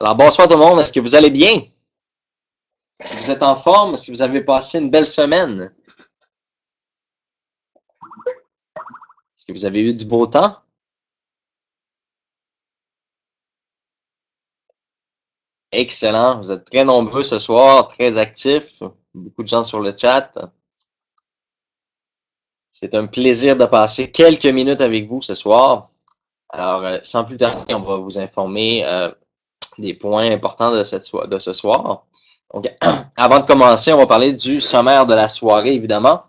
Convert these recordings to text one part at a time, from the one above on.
Alors, bonsoir tout le monde. Est-ce que vous allez bien? Est-ce que vous êtes en forme? Est-ce que vous avez passé une belle semaine? Est-ce que vous avez eu du beau temps? Excellent. Vous êtes très nombreux ce soir, très actifs. Beaucoup de gens sur le chat. C'est un plaisir de passer quelques minutes avec vous ce soir. Alors, sans plus tarder, on va vous informer des points importants de de ce soir. Donc, avant de commencer, on va parler du sommaire de la soirée, évidemment.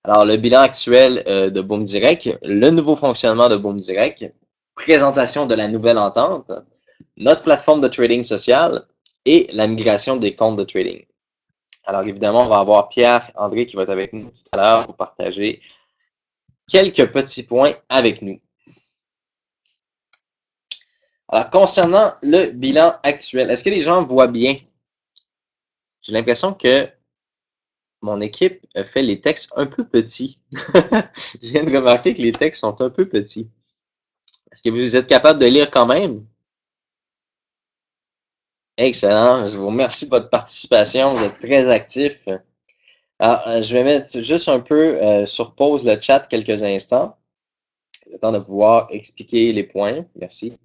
Alors, le bilan actuel de Boom Direct, le nouveau fonctionnement de Boom Direct, présentation de la nouvelle entente, notre plateforme de trading social et la migration des comptes de trading. Alors, évidemment, on va avoir Pierre-André qui va être avec nous tout à l'heure pour partager quelques petits points avec nous. Alors, concernant le bilan actuel, est-ce que les gens voient bien? J'ai l'impression que mon équipe fait les textes un peu petits. Je viens de remarquer que les textes sont un peu petits. Est-ce que vous êtes capable de lire quand même? Excellent. Je vous remercie de votre participation. Vous êtes très actifs. Alors, je vais mettre juste un peu sur pause le chat quelques instants. Le temps de pouvoir expliquer les points. Merci.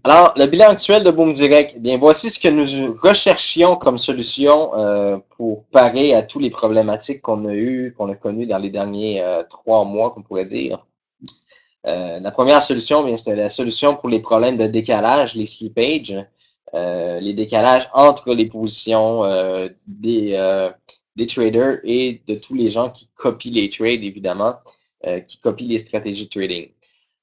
Alors, le bilan actuel de Boom Direct. Eh bien, voici ce que nous recherchions comme solution pour parer à toutes les problématiques qu'on a connues dans les derniers 3 mois, qu'on pourrait dire. La première solution, bien, c'était la solution pour les problèmes de décalage, les slipages, les décalages entre les positions des traders et de tous les gens qui copient les trades, évidemment, qui copient les stratégies de trading.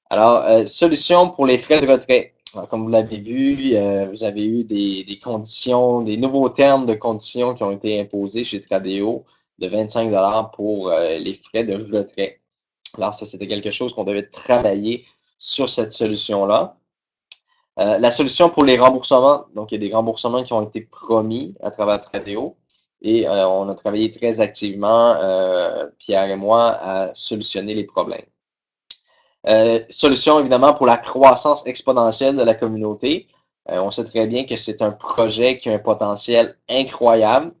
Alors, solution pour les frais de retrait. Alors, comme vous l'avez vu, vous avez eu des conditions, des nouveaux termes de conditions qui ont été imposés chez Tradeo de 25 pour les frais de retrait. Alors, ça, c'était quelque chose qu'on devait travailler sur cette solution-là. La solution pour les remboursements, donc il y a des remboursements qui ont été promis à travers Tradeo et on a travaillé très activement, Pierre et moi, à solutionner les problèmes. Solution évidemment pour la croissance exponentielle de la communauté. On sait très bien que c'est un projet qui a un potentiel incroyable.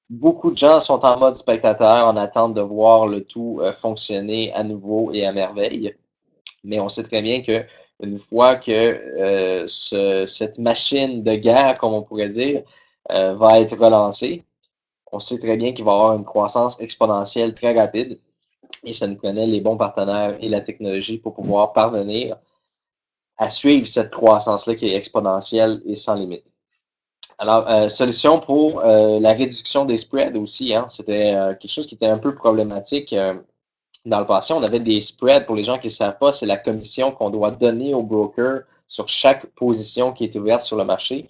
Beaucoup de gens sont en mode spectateur en attente de voir le tout fonctionner à nouveau et à merveille. Mais on sait très bien que une fois que cette machine de guerre, comme on pourrait dire, va être relancée, on sait très bien qu'il va y avoir une croissance exponentielle très rapide. Et ça nous prenait les bons partenaires et la technologie pour pouvoir parvenir à suivre cette croissance-là qui est exponentielle et sans limite. Alors, solution pour la réduction des spreads aussi, hein. C'était quelque chose qui était un peu problématique dans le passé. On avait des spreads, pour les gens qui ne savent pas, c'est la commission qu'on doit donner au broker sur chaque position qui est ouverte sur le marché.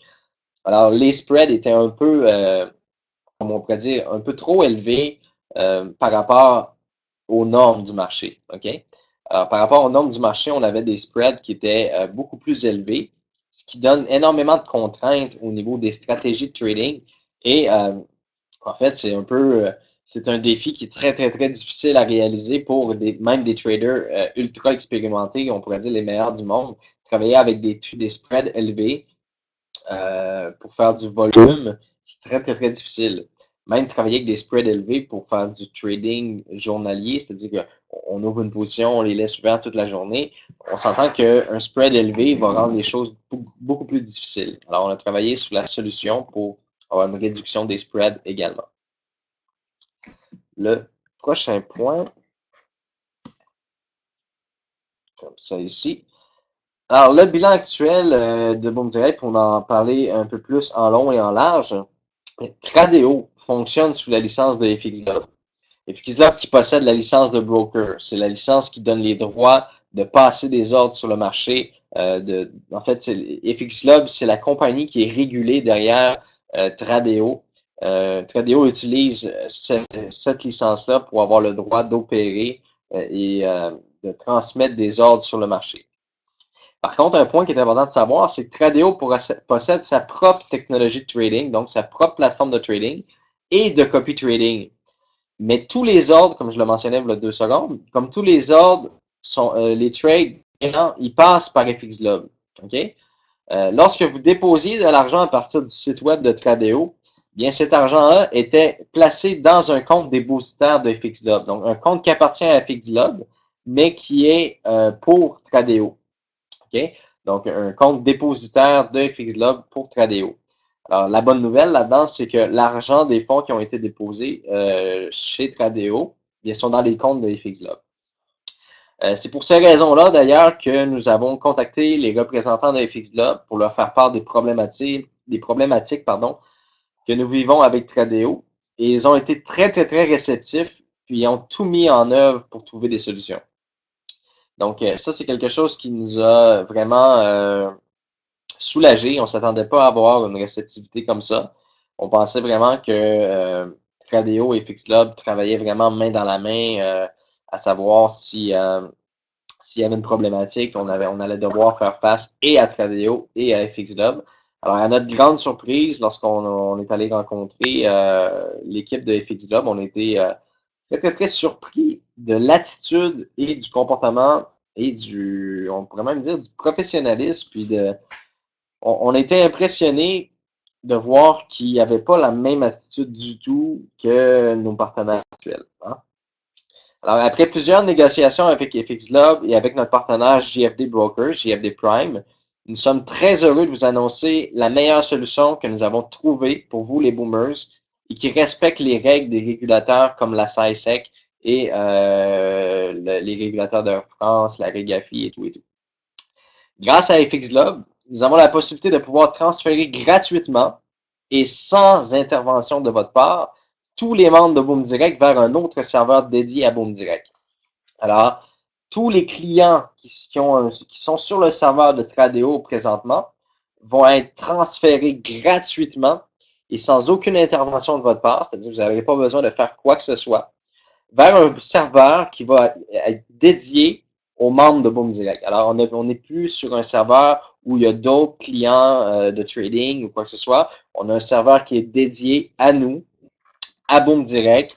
Alors, les spreads étaient un peu, comme on pourrait dire, un peu trop élevés par rapport aux normes du marché. OK? Alors, par rapport aux normes du marché, on avait des spreads qui étaient beaucoup plus élevés, ce qui donne énormément de contraintes au niveau des stratégies de trading. Et en fait, c'est un défi qui est très, très, très difficile à réaliser pour même des traders ultra expérimentés, on pourrait dire les meilleurs du monde. Travailler avec des spreads élevés pour faire du volume, c'est très, très, très difficile. Même travailler avec des spreads élevés pour faire du trading journalier, c'est-à-dire qu'on ouvre une position, on les laisse ouvertes toute la journée, on s'entend qu'un spread élevé va rendre les choses beaucoup plus difficiles. Alors, on a travaillé sur la solution pour avoir une réduction des spreads également. Le prochain point, comme ça ici. Alors, le bilan actuel de Boom Direct, pour en parler un peu plus en long et en large, Tradeo fonctionne sous la licence de FXGlobe. FXGlobe qui possède la licence de broker. C'est la licence qui donne les droits de passer des ordres sur le marché. En fait, FXGlobe, c'est la compagnie qui est régulée derrière Tradeo. Tradeo utilise cette licence-là pour avoir le droit d'opérer et de transmettre des ordres sur le marché. Par contre, un point qui est important de savoir, c'est que Tradeo possède sa propre technologie de trading, donc sa propre plateforme de trading et de copy trading. Mais tous les ordres, comme je le mentionnais il y a 2 secondes, comme tous les ordres, les trades il passe par FXGlobe. OK? Lorsque vous déposiez de l'argent à partir du site web de Tradeo, bien cet argent-là était placé dans un compte dépositaire de FXGlobe. Donc, un compte qui appartient à FXGlobe, mais qui est pour Tradeo. OK? Donc, un compte dépositaire de FXGlobe pour Tradeo. Alors, la bonne nouvelle là-dedans, c'est que l'argent des fonds qui ont été déposés chez Tradeo, bien, sont dans les comptes de FXGlobe. C'est pour ces raisons-là, d'ailleurs, que nous avons contacté les représentants de FXGlobe pour leur faire part des problématiques, que nous vivons avec Tradeo. Et ils ont été très, très, très réceptifs, puis ils ont tout mis en œuvre pour trouver des solutions. Donc, ça, c'est quelque chose qui nous a vraiment soulagés. On ne s'attendait pas à avoir une réceptivité comme ça. On pensait vraiment que Tradeo et FXGlobe travaillaient vraiment main dans la main, à savoir si s'il y avait une problématique, on allait devoir faire face et à Tradeo et à FXGlobe. Alors, à notre grande surprise, lorsqu'on est allé rencontrer l'équipe de FXGlobe, on était très, très, très surpris de l'attitude et du comportement et on pourrait même dire, du professionnalisme, puis on était impressionnés de voir qu'il n'y avait pas la même attitude du tout que nos partenaires actuels. Hein? Alors, après plusieurs négociations avec FXGlobe et avec notre partenaire JFD Broker, JFD Prime, nous sommes très heureux de vous annoncer la meilleure solution que nous avons trouvée pour vous, les boomers, et qui respecte les règles des régulateurs comme la SAISEC et les régulateurs de France, la REGAFI et tout et tout. Grâce à FXGlobe, nous avons la possibilité de pouvoir transférer gratuitement et sans intervention de votre part tous les membres de Boom Direct vers un autre serveur dédié à Boom Direct. Alors, tous les clients qui sont sur le serveur de Tradeo présentement vont être transférés gratuitement et sans aucune intervention de votre part, c'est-à-dire que vous n'avez pas besoin de faire quoi que ce soit, vers un serveur qui va être dédié aux membres de Boom Direct. Alors, on n'est plus sur un serveur où il y a d'autres clients de trading ou quoi que ce soit. On a un serveur qui est dédié à nous, à Boom Direct,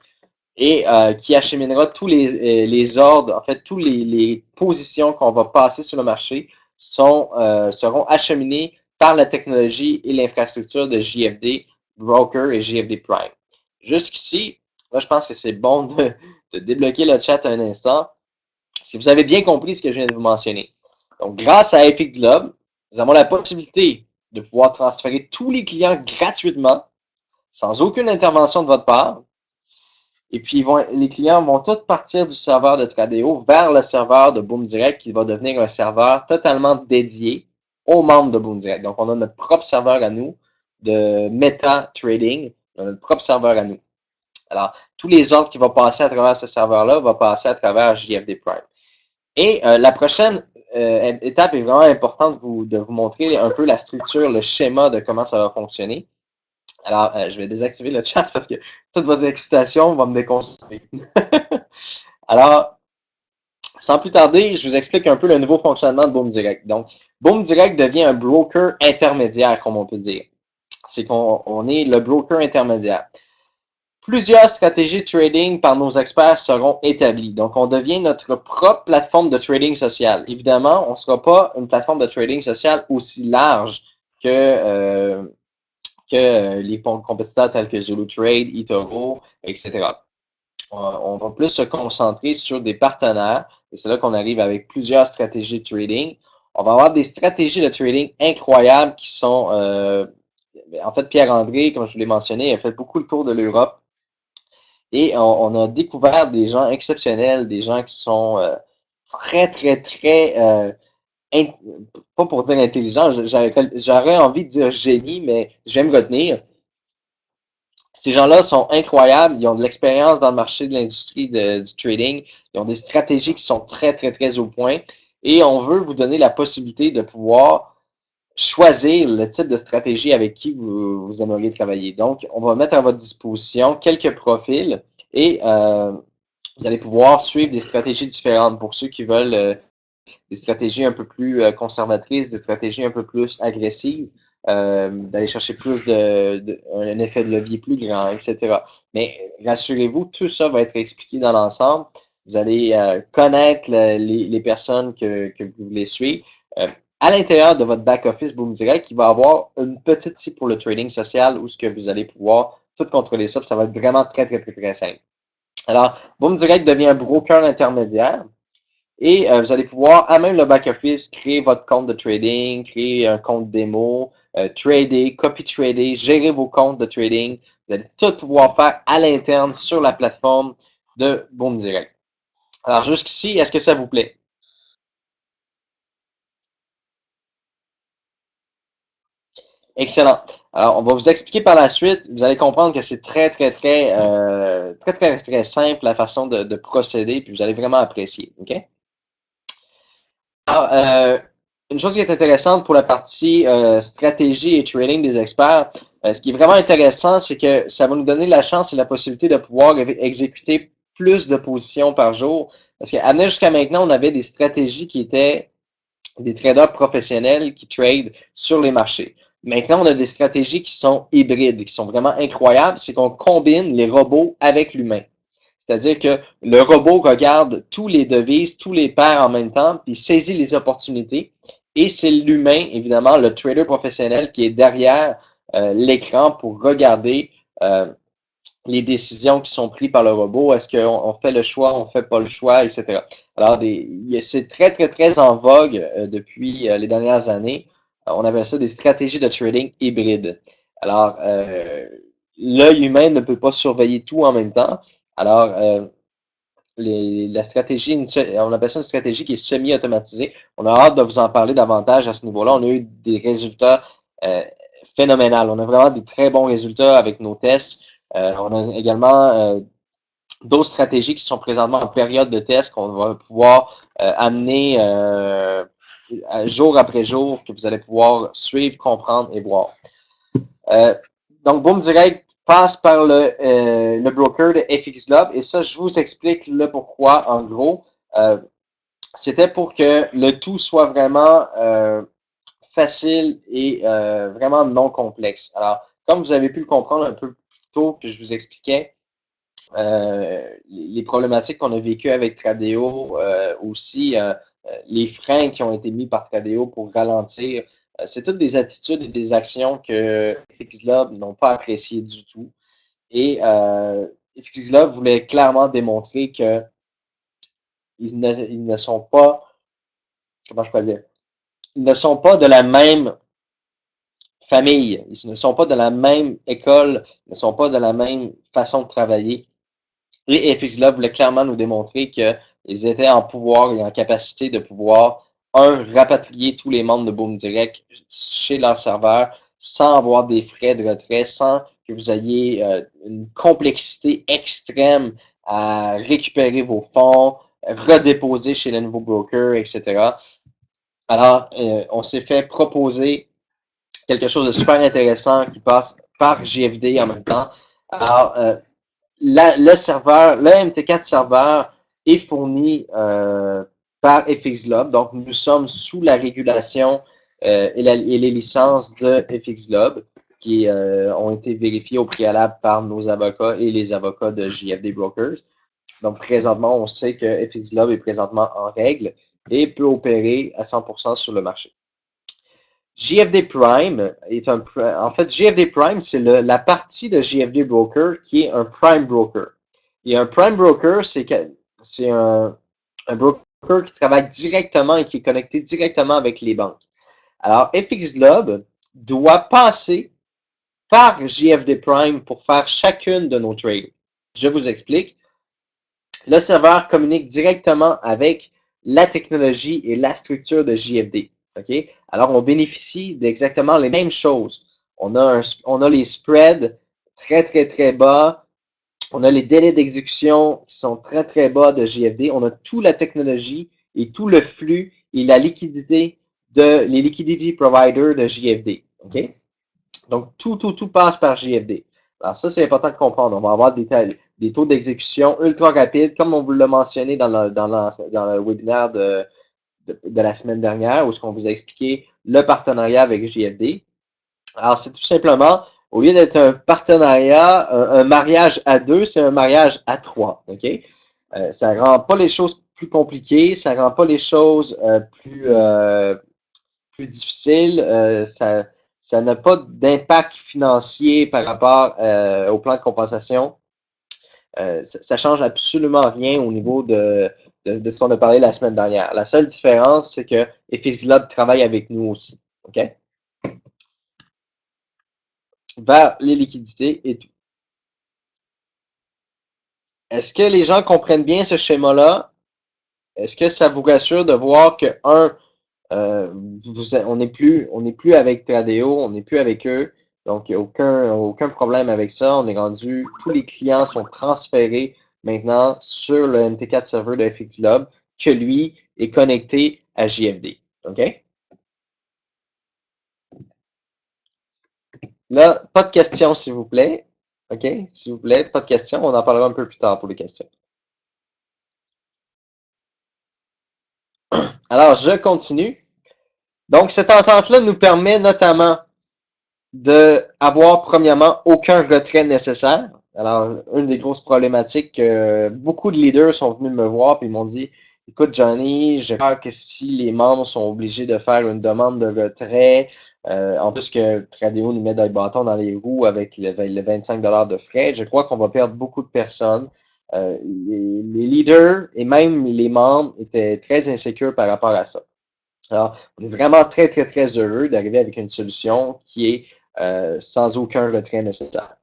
et qui acheminera tous les ordres, en fait, toutes les positions qu'on va passer sur le marché seront acheminées par la technologie et l'infrastructure de JFD Broker et JFD Prime. Jusqu'ici, là, je pense que c'est bon de débloquer le chat un instant. Si vous avez bien compris ce que je viens de vous mentionner. Donc, grâce à FXGlobe, nous avons la possibilité de pouvoir transférer tous les clients gratuitement, sans aucune intervention de votre part. Et puis, les clients vont tous partir du serveur de Tradeo vers le serveur de Boom Direct qui va devenir un serveur totalement dédié aux membres de Boom Direct. Donc, on a notre propre serveur à nous de Meta Trading, on a notre propre serveur à nous. Alors, tous les ordres qui vont passer à travers ce serveur-là vont passer à travers JFD Prime. Et la prochaine étape est vraiment importante de vous montrer un peu la structure, le schéma de comment ça va fonctionner. Alors, je vais désactiver le chat parce que toute votre excitation va me déconcentrer. Alors, sans plus tarder, je vous explique un peu le nouveau fonctionnement de Boom Direct. Donc, Boom Direct devient un broker intermédiaire, comme on peut dire. C'est qu'on est le broker intermédiaire. Plusieurs stratégies de trading par nos experts seront établies. Donc, on devient notre propre plateforme de trading social. Évidemment, on ne sera pas une plateforme de trading social aussi large que les compétiteurs tels que Zulu Trade, eToro, etc. On va plus se concentrer sur des partenaires, et c'est là qu'on arrive avec plusieurs stratégies de trading. On va avoir des stratégies de trading incroyables qui sont, en fait, Pierre-André, comme je vous l'ai mentionné, a fait beaucoup le tour de l'Europe, et on a découvert des gens exceptionnels, des gens qui sont très, très, très pas pour dire intelligent, j'aurais envie de dire génie, mais je vais me retenir. Ces gens-là sont incroyables, ils ont de l'expérience dans le marché de l'industrie du trading, ils ont des stratégies qui sont très, très, très au point, et on veut vous donner la possibilité de pouvoir choisir le type de stratégie avec qui vous aimeriez travailler. Donc, on va mettre à votre disposition quelques profils et vous allez pouvoir suivre des stratégies différentes pour ceux qui veulent des stratégies un peu plus conservatrices, des stratégies un peu plus agressives, d'aller chercher plus un effet de levier plus grand, etc. Mais rassurez-vous, tout ça va être expliqué dans l'ensemble. Vous allez connaître les personnes que vous voulez suivre. À l'intérieur de votre back-office Boom Direct, il va y avoir une petite site pour le trading social où ce que vous allez pouvoir tout contrôler ça. Ça va être vraiment très simple. Alors, Boom Direct devient un broker intermédiaire. Et vous allez pouvoir, à même le back-office, créer votre compte de trading, créer un compte démo, trader, copy-trader, gérer vos comptes de trading. Vous allez tout pouvoir faire à l'interne sur la plateforme de Boom Direct. Alors, jusqu'ici, est-ce que ça vous plaît? Excellent. Alors, on va vous expliquer par la suite. Vous allez comprendre que c'est très simple la façon de procéder, puis vous allez vraiment apprécier. OK? Alors, une chose qui est intéressante pour la partie stratégie et trading des experts, ce qui est vraiment intéressant, c'est que ça va nous donner la chance et la possibilité de pouvoir exécuter plus de positions par jour. Parce qu'à jusqu'à maintenant, on avait des stratégies qui étaient des traders professionnels qui tradent sur les marchés. Maintenant, on a des stratégies qui sont hybrides, qui sont vraiment incroyables. C'est qu'on combine les robots avec l'humain. C'est-à-dire que le robot regarde tous les devises, tous les paires en même temps, puis saisit les opportunités. Et c'est l'humain, évidemment, le trader professionnel qui est derrière l'écran pour regarder les décisions qui sont prises par le robot. Est-ce qu'on fait le choix, on fait pas le choix, etc. Alors, c'est très en vogue depuis les dernières années. On appelle ça des stratégies de trading hybrides. Alors, l'œil humain ne peut pas surveiller tout en même temps. Alors, la stratégie, on appelle ça une stratégie qui est semi-automatisée. On a hâte de vous en parler davantage à ce niveau-là. On a eu des résultats phénoménaux. On a vraiment des très bons résultats avec nos tests. On a également d'autres stratégies qui sont présentement en période de test qu'on va pouvoir amener jour après jour, que vous allez pouvoir suivre, comprendre et voir. Donc, Boom Direct passe par le broker de FXLob et ça, je vous explique le pourquoi. En gros, c'était pour que le tout soit vraiment facile et vraiment non complexe. Alors, comme vous avez pu le comprendre un peu plus tôt que je vous expliquais, les problématiques qu'on a vécues avec Tradeo, aussi les freins qui ont été mis par Tradeo pour ralentir, c'est toutes des attitudes et des actions que FXLob n'ont pas appréciées du tout. Et FXLob voulait clairement démontrer que ils ne sont pas, comment je peux dire, ils ne sont pas de la même famille, ils ne sont pas de la même école, ils ne sont pas de la même façon de travailler. Et FXLob voulait clairement nous démontrer qu'ils étaient en pouvoir et en capacité de pouvoir, rapatrier tous les membres de Boom Direct chez leur serveur sans avoir des frais de retrait, sans que vous ayez une complexité extrême à récupérer vos fonds, redéposer chez le nouveau broker, etc. Alors, on s'est fait proposer quelque chose de super intéressant qui passe par JFD en même temps. Alors, le serveur, le MT4 serveur est fourni par FXLob. Donc, nous sommes sous la régulation et les licences de FXLob qui ont été vérifiées au préalable par nos avocats et les avocats de JFD Brokers. Donc, présentement, on sait que FXLob est présentement en règle et peut opérer à 100% sur le marché. JFD Prime est en fait, JFD Prime, c'est la partie de JFD Broker qui est un Prime Broker. Et un Prime Broker, c'est un broker qui travaille directement et qui est connecté directement avec les banques. Alors, FXGlobe doit passer par JFD Prime pour faire chacune de nos trades. Je vous explique. Le serveur communique directement avec la technologie et la structure de JFD. Okay? Alors, on bénéficie d'exactement les mêmes choses. On a les spreads très bas. On a les délais d'exécution qui sont très bas de JFD. On a toute la technologie et tout le flux et la liquidité les liquidity providers de JFD. Okay? Donc, tout passe par JFD. Alors, ça, c'est important de comprendre. On va avoir des taux d'exécution ultra rapides, comme on vous l'a mentionné dans le webinaire de la semaine dernière, où ce qu'on vous a expliqué le partenariat avec JFD. Alors, c'est tout simplement, au lieu d'être un partenariat, un mariage à deux, c'est un mariage à trois. OK? Ça rend pas les choses plus compliquées, ça rend pas les choses plus difficiles. Ça n'a pas d'impact financier par rapport au plan de compensation. Ça change absolument rien au niveau de ce qu'on a parlé la semaine dernière. La seule différence, c'est que FX Globe travaille avec nous aussi. OK? Vers les liquidités et tout. Est-ce que les gens comprennent bien ce schéma-là? Est-ce que ça vous rassure de voir que, on n'est plus avec Tradeo, on n'est plus avec eux, donc il n'y a aucun problème avec ça. On est rendu, tous les clients sont transférés maintenant sur le MT4 serveur de FX Globe, que lui est connecté à JFD. OK? Là, pas de questions, s'il vous plaît. OK? S'il vous plaît, pas de questions. On en parlera un peu plus tard pour les questions. Alors, je continue. Donc, cette entente-là nous permet notamment de avoir, premièrement, aucun retrait nécessaire. Alors, une des grosses problématiques que beaucoup de leaders sont venus me voir et m'ont dit, écoute, Johnny, j'ai peur que si les membres sont obligés de faire une demande de retrait, en plus que Tradeo nous met des bâtons dans les roues avec le 25 de frais, je crois qu'on va perdre beaucoup de personnes. Les leaders et même les membres étaient très insécures par rapport à ça. Alors, on est vraiment très, très, très heureux d'arriver avec une solution qui est sans aucun retrait nécessaire.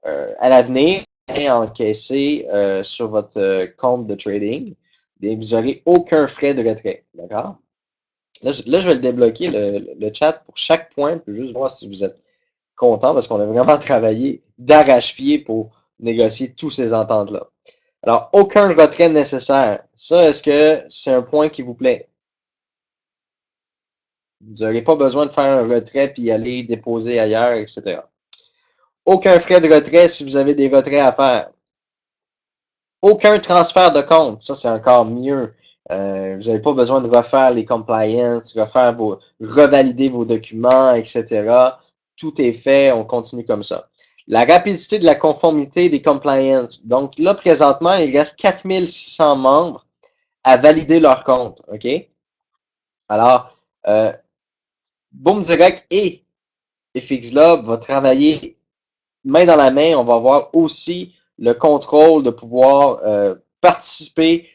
À l'avenir, encaissé sur votre compte de trading, et vous n'aurez aucun frais de retrait. D'accord? Là, je vais le débloquer, le chat, pour chaque point, pour juste voir si vous êtes content, parce qu'on a vraiment travaillé d'arrache-pied pour négocier tous ces ententes-là. Alors, aucun retrait nécessaire. Ça, est-ce que c'est un point qui vous plaît? Vous n'aurez pas besoin de faire un retrait puis aller déposer ailleurs, etc. Aucun frais de retrait si vous avez des retraits à faire. Aucun transfert de compte. Ça, c'est encore mieux. Vous n'avez pas besoin de refaire les compliance, revalider vos documents, etc. Tout est fait, on continue comme ça. La rapidité de la conformité des compliance. Donc là, présentement, il reste 4600 membres à valider leur compte. OK? Alors, Boom Direct et FXLob va travailler main dans la main. On va avoir aussi le contrôle de pouvoir participer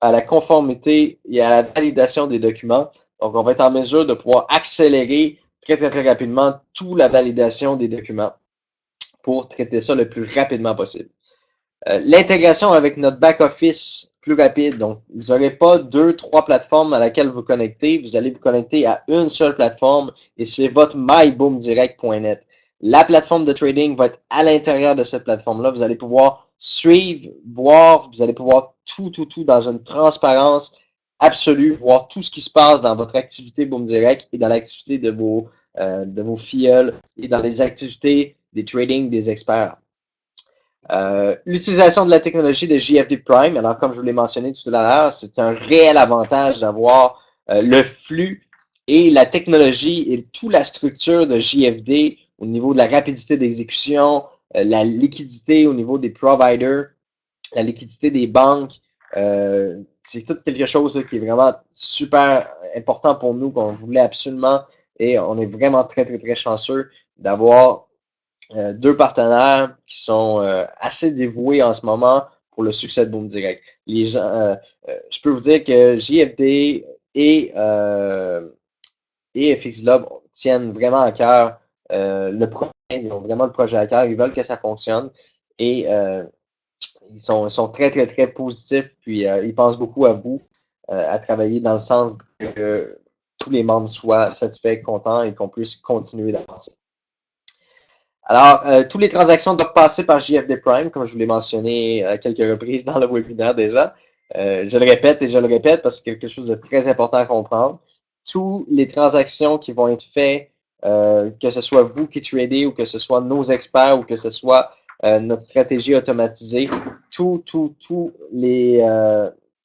à la conformité et à la validation des documents. Donc, on va être en mesure de pouvoir accélérer très, très, très rapidement toute la validation des documents pour traiter ça le plus rapidement possible. L'intégration avec notre back-office plus rapide. Donc, vous n'aurez pas deux, trois plateformes à laquelle vous connectez. Vous allez vous connecter à une seule plateforme et c'est votre myboomdirect.net. La plateforme de trading va être à l'intérieur de cette plateforme-là. Vous allez pouvoir suivre, voir, vous allez pouvoir tout dans une transparence absolue, voir tout ce qui se passe dans votre activité Boom Direct et dans l'activité de vos filleuls et dans les activités des trading des experts. L'utilisation de la technologie de JFD Prime, alors comme je vous l'ai mentionné tout à l'heure, c'est un réel avantage d'avoir le flux et la technologie et toute la structure de JFD au niveau de la rapidité d'exécution, la liquidité au niveau des providers, la liquidité des banques. C'est tout quelque chose là, qui est vraiment super important pour nous, qu'on voulait absolument et on est vraiment très, très, très chanceux d'avoir deux partenaires qui sont assez dévoués en ce moment pour le succès de Boom Direct. Les gens, je peux vous dire que JFD et FX Globe tiennent vraiment à cœur le projet. Ils ont vraiment le projet à cœur. Ils veulent que ça fonctionne et ils sont très, très, très positifs. Puis ils pensent beaucoup à vous, à travailler dans le sens que tous les membres soient satisfaits, contents et qu'on puisse continuer d'avancer. Alors, toutes les transactions doivent passer par JFD Prime, comme je vous l'ai mentionné à quelques reprises dans le webinaire déjà. Je le répète et je le répète parce que c'est quelque chose de très important à comprendre. Toutes les transactions qui vont être faites, que ce soit vous qui tradez ou que ce soit nos experts ou que ce soit notre stratégie automatisée,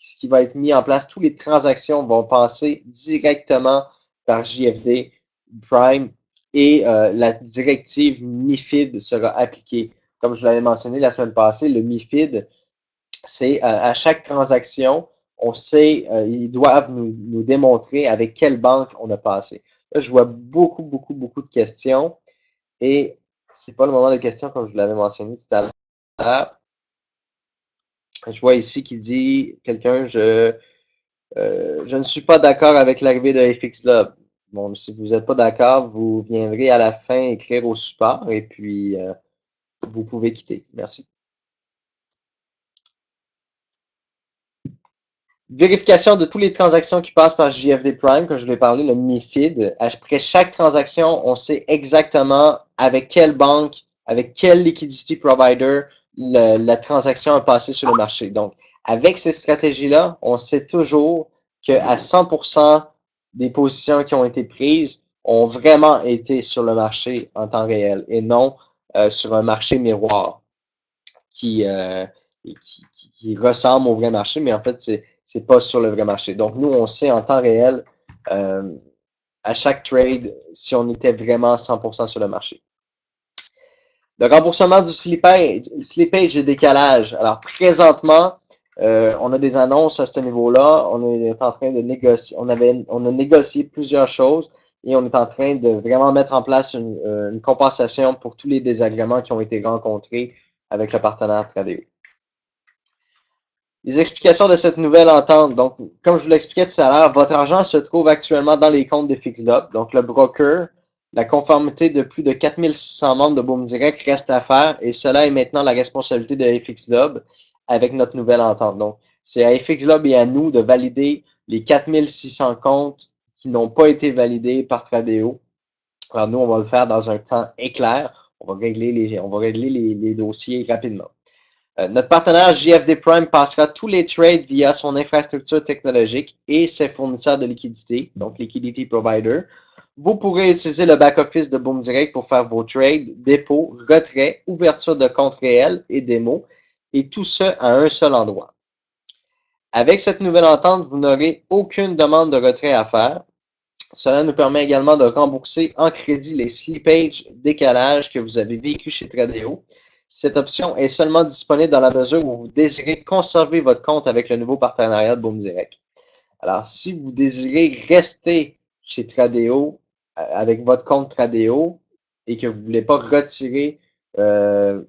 ce qui va être mis en place, toutes les transactions vont passer directement par JFD Prime et la directive MIFID sera appliquée. Comme je l'avais mentionné la semaine passée, le MIFID, c'est à chaque transaction, on sait, ils doivent nous démontrer avec quelle banque on a passé. Là, je vois beaucoup de questions et c'est pas le moment de questions comme je vous l'avais mentionné tout à l'heure. Je vois ici qui dit quelqu'un, je ne suis pas d'accord avec l'arrivée de FX Lab. Bon, si vous n'êtes pas d'accord, vous viendrez à la fin écrire au support et puis vous pouvez quitter. Merci. Vérification de toutes les transactions qui passent par JFD Prime, comme je l'ai parlé, le MiFID. Après chaque transaction, on sait exactement avec quelle banque, avec quel liquidity provider la transaction a passé sur le marché. Donc, avec ces stratégies-là, on sait toujours qu'à 100% des positions qui ont été prises ont vraiment été sur le marché en temps réel et non sur un marché miroir qui, euh, qui ressemble au vrai marché, mais en fait, c'est pas sur le vrai marché. Donc, nous, on sait en temps réel, euh, à chaque trade, si on était vraiment 100% sur le marché. Le remboursement du slippage et décalage. Alors, présentement, on a des annonces à ce niveau-là. On est en train de négocier. On a négocié plusieurs choses et on est en train de vraiment mettre en place une compensation pour tous les désagréments qui ont été rencontrés avec le partenaire Tradeo. Les explications de cette nouvelle entente. Donc, comme je vous l'expliquais tout à l'heure, votre argent se trouve actuellement dans les comptes de FixLob. Donc, le broker, la conformité de plus de 4600 membres de Boom Direct reste à faire et cela est maintenant la responsabilité de FXLob avec notre nouvelle entente. Donc, c'est à FXLob et à nous de valider les 4600 comptes qui n'ont pas été validés par Tradeo. Alors, nous, on va le faire dans un temps éclair. On va régler les dossiers rapidement. Notre partenaire JFD Prime passera tous les trades via son infrastructure technologique et ses fournisseurs de liquidité, donc Liquidity Provider. Vous pourrez utiliser le back-office de Boom Direct pour faire vos trades, dépôts, retraits, ouverture de comptes réels et démos, et tout ça à un seul endroit. Avec cette nouvelle entente, vous n'aurez aucune demande de retrait à faire. Cela nous permet également de rembourser en crédit les slippage décalages que vous avez vécu chez Tradeo. Cette option est seulement disponible dans la mesure où vous désirez conserver votre compte avec le nouveau partenariat de Boom Direct. Alors, si vous désirez rester chez Tradeo avec votre compte Tradeo et que vous ne voulez pas retirer euh,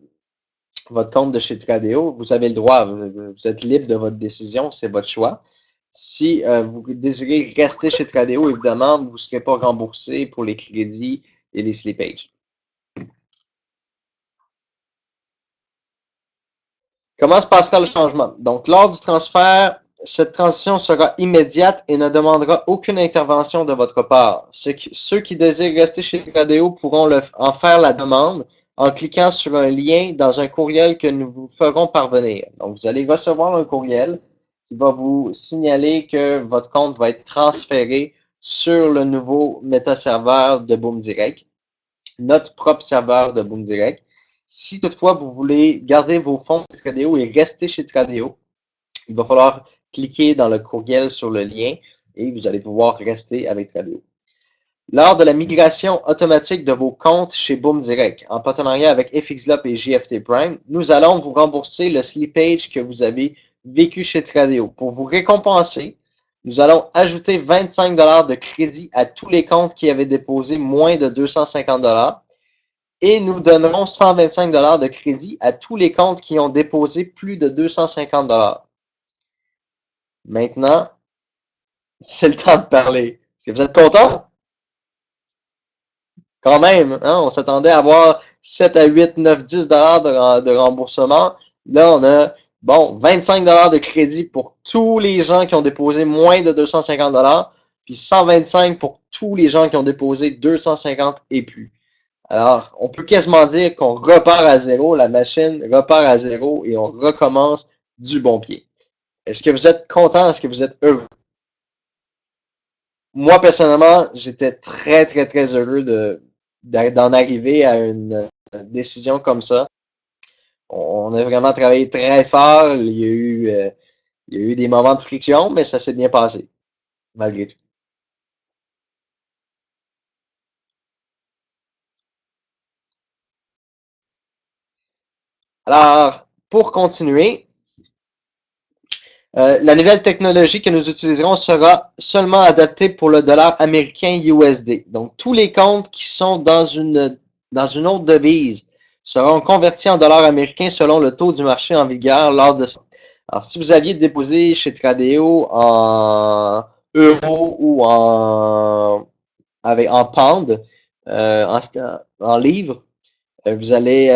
votre compte de chez Tradeo, vous avez le droit, vous êtes libre de votre décision, c'est votre choix. Si vous désirez rester chez Tradeo, évidemment, vous ne serez pas remboursé pour les crédits et les slippages. Comment se passera le changement? Donc, lors du transfert, cette transition sera immédiate et ne demandera aucune intervention de votre part. Ceux qui désirent rester chez Tradeo pourront en faire la demande en cliquant sur un lien dans un courriel que nous vous ferons parvenir. Donc, vous allez recevoir un courriel qui va vous signaler que votre compte va être transféré sur le nouveau métaserveur de Boom Direct, notre propre serveur de Boom Direct. Si toutefois vous voulez garder vos fonds chez Tradeo et rester chez Tradeo, il va falloir cliquer dans le courriel sur le lien et vous allez pouvoir rester avec Tradeo. Lors de la migration automatique de vos comptes chez Boom Direct, en partenariat avec FXLOP et JFT Prime, nous allons vous rembourser le slippage que vous avez vécu chez Tradeo. Pour vous récompenser, nous allons ajouter 25 de crédit à tous les comptes qui avaient déposé moins de 250 et nous donnerons 125 de crédit à tous les comptes qui ont déposé plus de 250 Maintenant, c'est le temps de parler. Est-ce que vous êtes content? Quand même, hein, on s'attendait à avoir 7 à 8, 9, 10 de remboursement. Là, on a, bon, 25 de crédit pour tous les gens qui ont déposé moins de 250 puis 125 pour tous les gens qui ont déposé 250 et plus. Alors, on peut quasiment dire qu'on repart à zéro, la machine repart à zéro et on recommence du bon pied. Est-ce que vous êtes content? Est-ce que vous êtes heureux? Moi, personnellement, j'étais très heureux d'en arriver à une décision comme ça. On a vraiment travaillé très fort. Il y a eu des moments de friction, mais ça s'est bien passé, malgré tout. Alors, pour continuer, La nouvelle technologie que nous utiliserons sera seulement adaptée pour le dollar américain USD. Donc, tous les comptes qui sont dans une autre devise seront convertis en dollars américains selon le taux du marché en vigueur lors de. Alors, si vous aviez déposé chez Tradeo en euros ou en pound, en livres, vous allez,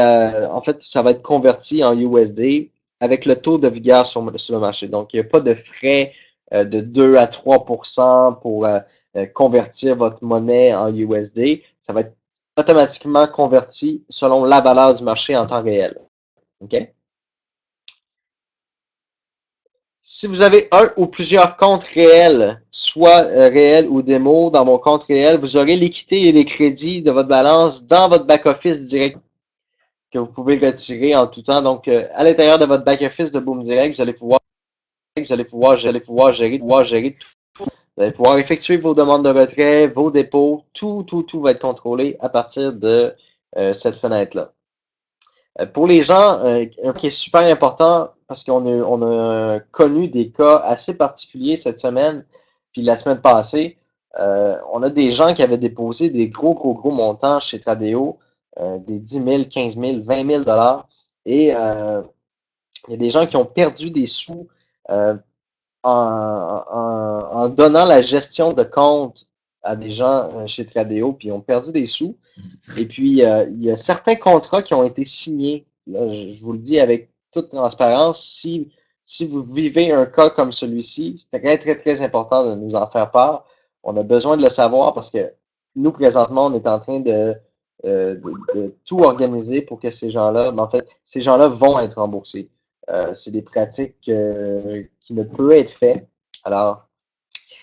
en fait, ça va être converti en USD avec le taux de vigueur sur le marché. Donc, il n'y a pas de frais de 2 à 3% pour convertir votre monnaie en USD. Ça va être automatiquement converti selon la valeur du marché en temps réel. OK? Si vous avez un ou plusieurs comptes réels, soit réels ou démo, dans mon compte réel, vous aurez l'équité et les crédits de votre balance dans votre back-office direct que vous pouvez retirer en tout temps. Donc, à l'intérieur de votre back-office de Boom Direct, vous allez pouvoir gérer tout. Vous allez pouvoir effectuer vos demandes de retrait, vos dépôts, tout va être contrôlé à partir de cette fenêtre-là. Pour les gens, un qui est super important, parce qu'on a connu des cas assez particuliers cette semaine, puis la semaine passée, on a des gens qui avaient déposé des gros montants chez Tradeo, des 10 000, 15 000, 20 000 dollars, et il y a des gens qui ont perdu des sous euh, en donnant la gestion de compte à des gens chez Tradeo, puis ils ont perdu des sous. Et puis, il y a certains contrats qui ont été signés. Là, je vous le dis avec toute transparence, si vous vivez un cas comme celui-ci, c'est très important de nous en faire part. On a besoin de le savoir parce que nous, présentement, on est en train de tout organiser pour que ces gens-là, mais en fait, ces gens-là vont être remboursés. C'est des pratiques qui ne peuvent être faites. Alors,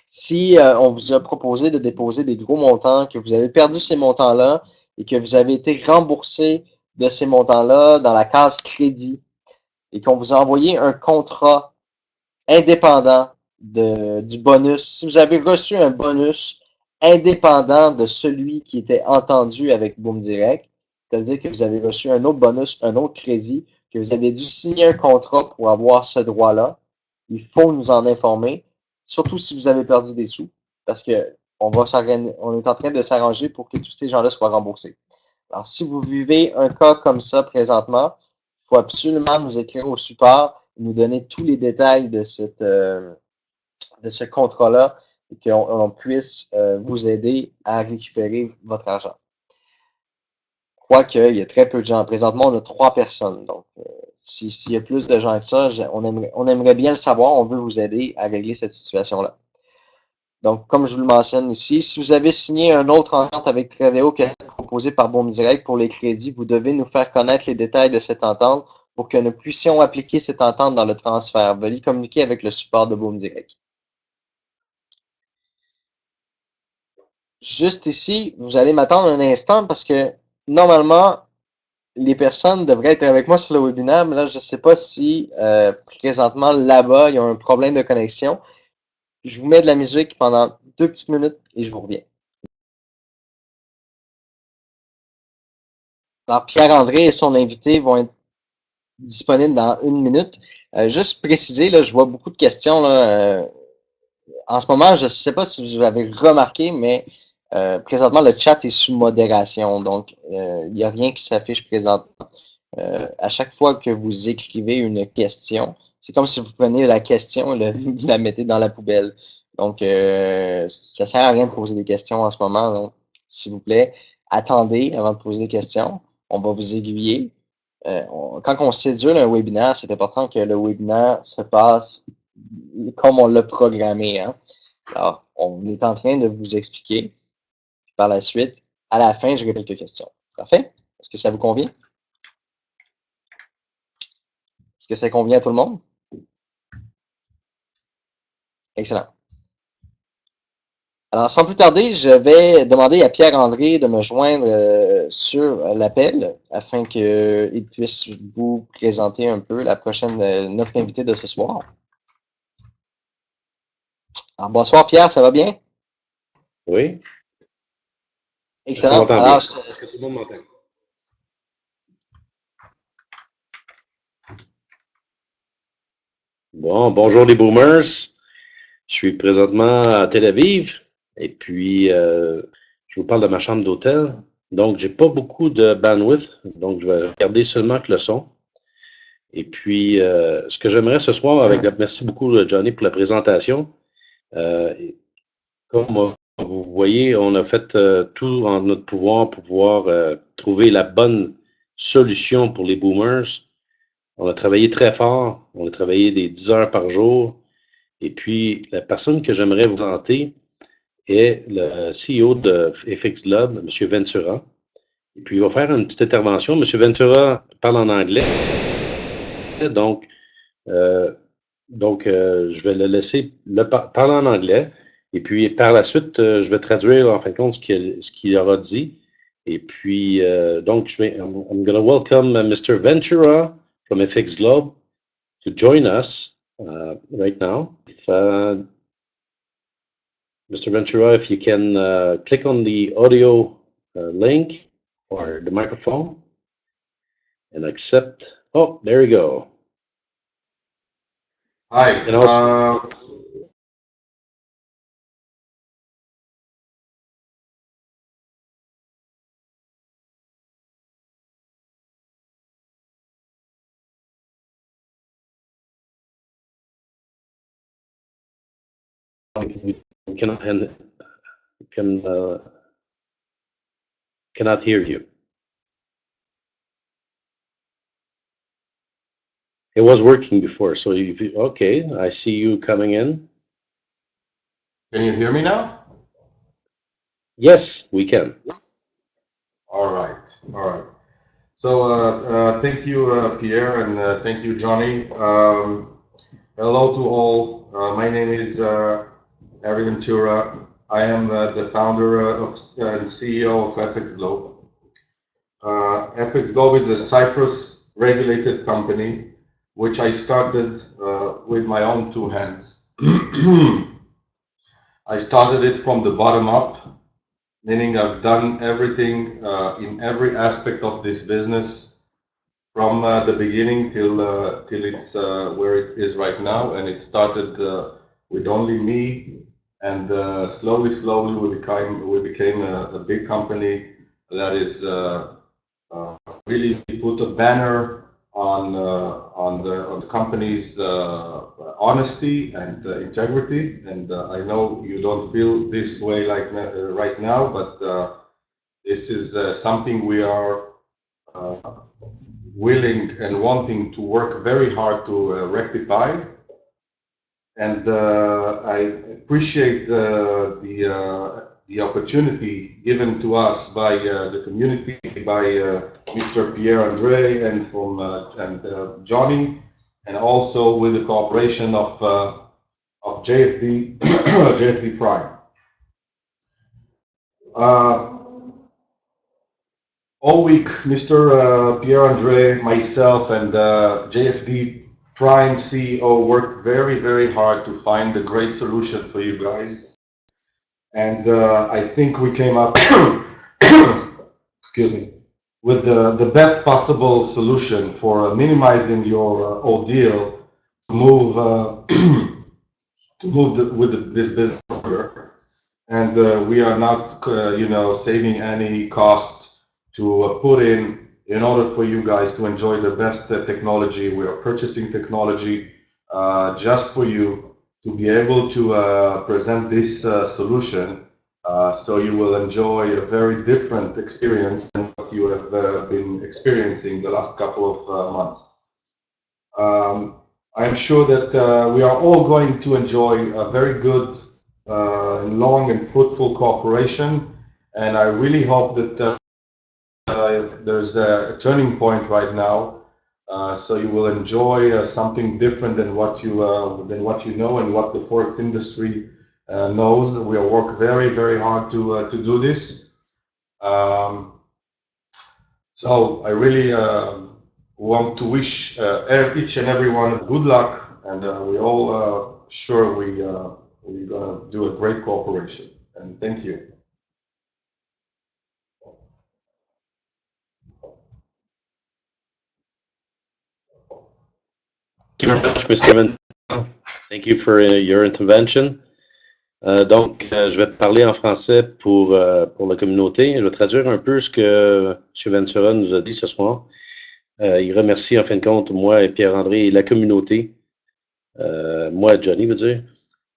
si on vous a proposé de déposer des gros montants, que vous avez perdu ces montants-là et que vous avez été remboursé de ces montants-là dans la case crédit et qu'on vous a envoyé un contrat indépendant du bonus, si vous avez reçu un bonus indépendant de celui qui était entendu avec Boom Direct, c'est-à-dire que vous avez reçu un autre bonus, un autre crédit, que vous avez dû signer un contrat pour avoir ce droit-là, il faut nous en informer, surtout si vous avez perdu des sous, parce que on est en train de s'arranger pour que tous ces gens-là soient remboursés. Alors, si vous vivez un cas comme ça présentement, il faut absolument nous écrire au support, nous donner tous les détails de ce contrat-là et qu'on puisse vous aider à récupérer votre argent. Quoique, il y a très peu de gens. Présentement, on a 3 personnes. Donc, s'il y a plus de gens que ça, on aimerait bien le savoir. On veut vous aider à régler cette situation-là. Donc, comme je vous le mentionne ici, si vous avez signé un autre entente avec Tradeo qui est proposé par Boom Direct pour les crédits, vous devez nous faire connaître les détails de cette entente pour que nous puissions appliquer cette entente dans le transfert. Veuillez communiquer avec le support de Boom Direct. Juste ici, vous allez m'attendre un instant parce que normalement, les personnes devraient être avec moi sur le webinaire, mais là, je ne sais pas si présentement là-bas, il y a un problème de connexion. Je vous mets de la musique pendant 2 petites minutes et je vous reviens. Alors, Pierre-André et son invité vont être disponibles dans 1 minute. Juste préciser, là, je vois beaucoup de questions là, en ce moment, je ne sais pas si vous avez remarqué, mais présentement, le chat est sous modération. Donc, il n'y a rien qui s'affiche présentement. À chaque fois que vous écrivez une question, c'est comme si vous preniez la question et la mettez dans la poubelle. Donc, ça sert à rien de poser des questions en ce moment. Donc, s'il vous plaît, attendez avant de poser des questions. On va vous aiguiller. Quand on sédule un webinaire, c'est important que le webinaire se passe comme on l'a programmé. Hein. Alors, on est en train de vous expliquer. Par la suite, à la fin, je réponds quelques questions. Parfait? Est-ce que ça vous convient? Est-ce que ça convient à tout le monde? Excellent. Alors, sans plus tarder, je vais demander à Pierre-André de me joindre sur l'appel afin qu'il puisse vous présenter un peu la prochaine, notre invité de ce soir. Alors, bonsoir Pierre, ça va bien? Oui, est-ce qu'on Excellent. m'entend bien? Alors, Est-ce que tout le monde m'entend? Bon, bonjour les boomers. Je suis présentement à Tel Aviv et puis je vous parle de ma chambre d'hôtel. Donc, j'ai pas beaucoup de bandwidth, donc je vais regarder seulement que le son. Et puis, ce que j'aimerais ce soir, merci beaucoup Johnny pour la présentation. Euh, Comme vous voyez, on a fait tout en notre pouvoir pour pouvoir trouver la bonne solution pour les boomers. On a travaillé très fort, on a travaillé des 10 heures par jour. Et puis, la personne que j'aimerais vous présenter est le CEO de FX Globe, M. Ventura. Et puis, il va faire une petite intervention. M. Ventura parle en anglais, donc, euh, je vais le laisser parler en anglais. Et puis, par la suite, je vais traduire en fin de compte ce qu'il aura dit. Et puis, I'm going to welcome Mr. Ventura from FX Globe to join us right now. Mr. Ventura, if you can click on the audio link or the microphone and accept. Oh, there you go. Hi. And also, we cannot hear you. It was working before, so okay, I see you coming in. Can you hear me now? Yes, we can. All right. All right. So thank you, Pierre, and thank you, Johnny. Hello to all. My name is Harry Ventura. I am the founder and CEO of FX Globe. FX Globe is a Cyprus regulated company, which I started with my own two hands. I started it from the bottom up, meaning I've done everything in every aspect of this business from the beginning till it's where it is right now. And it started with only me, and slowly we became a big company that is really put a banner on the company's honesty and integrity. And I know you don't feel this way like right now, but this is something we are willing and wanting to work very hard to rectify. And I appreciate the opportunity given to us by the community, by Mr. Pierre Andre and from Johnny, and also with the cooperation of JFD JFD Prime. All week, Mr. Pierre Andre, myself, and JFD Prime CEO worked very, very hard to find a great solution for you guys. And I think we came up, excuse me, with the best possible solution for minimizing your ordeal to move with this business order. And we are not, saving any cost to put in order for you guys to enjoy the best technology. We are purchasing technology just for you to be able to present this solution, so you will enjoy a very different experience than what you have been experiencing the last couple of months. I'm sure that we are all going to enjoy a very good, long and fruitful cooperation, and I really hope that there's a turning point right now, so you will enjoy something different than what you know and what the forex industry knows. We are working very, very hard to do this. So I really want to wish each and everyone good luck, and we all sure we're gonna do a great cooperation. And thank you. Thank you very much, Mr. Thank you for your intervention. Donc, je vais te parler en français pour la communauté. Je vais traduire un peu ce que M. Ventura nous a dit ce soir. Il remercie en fin de compte moi et Pierre-André et la communauté. Moi, Johnny veut dire.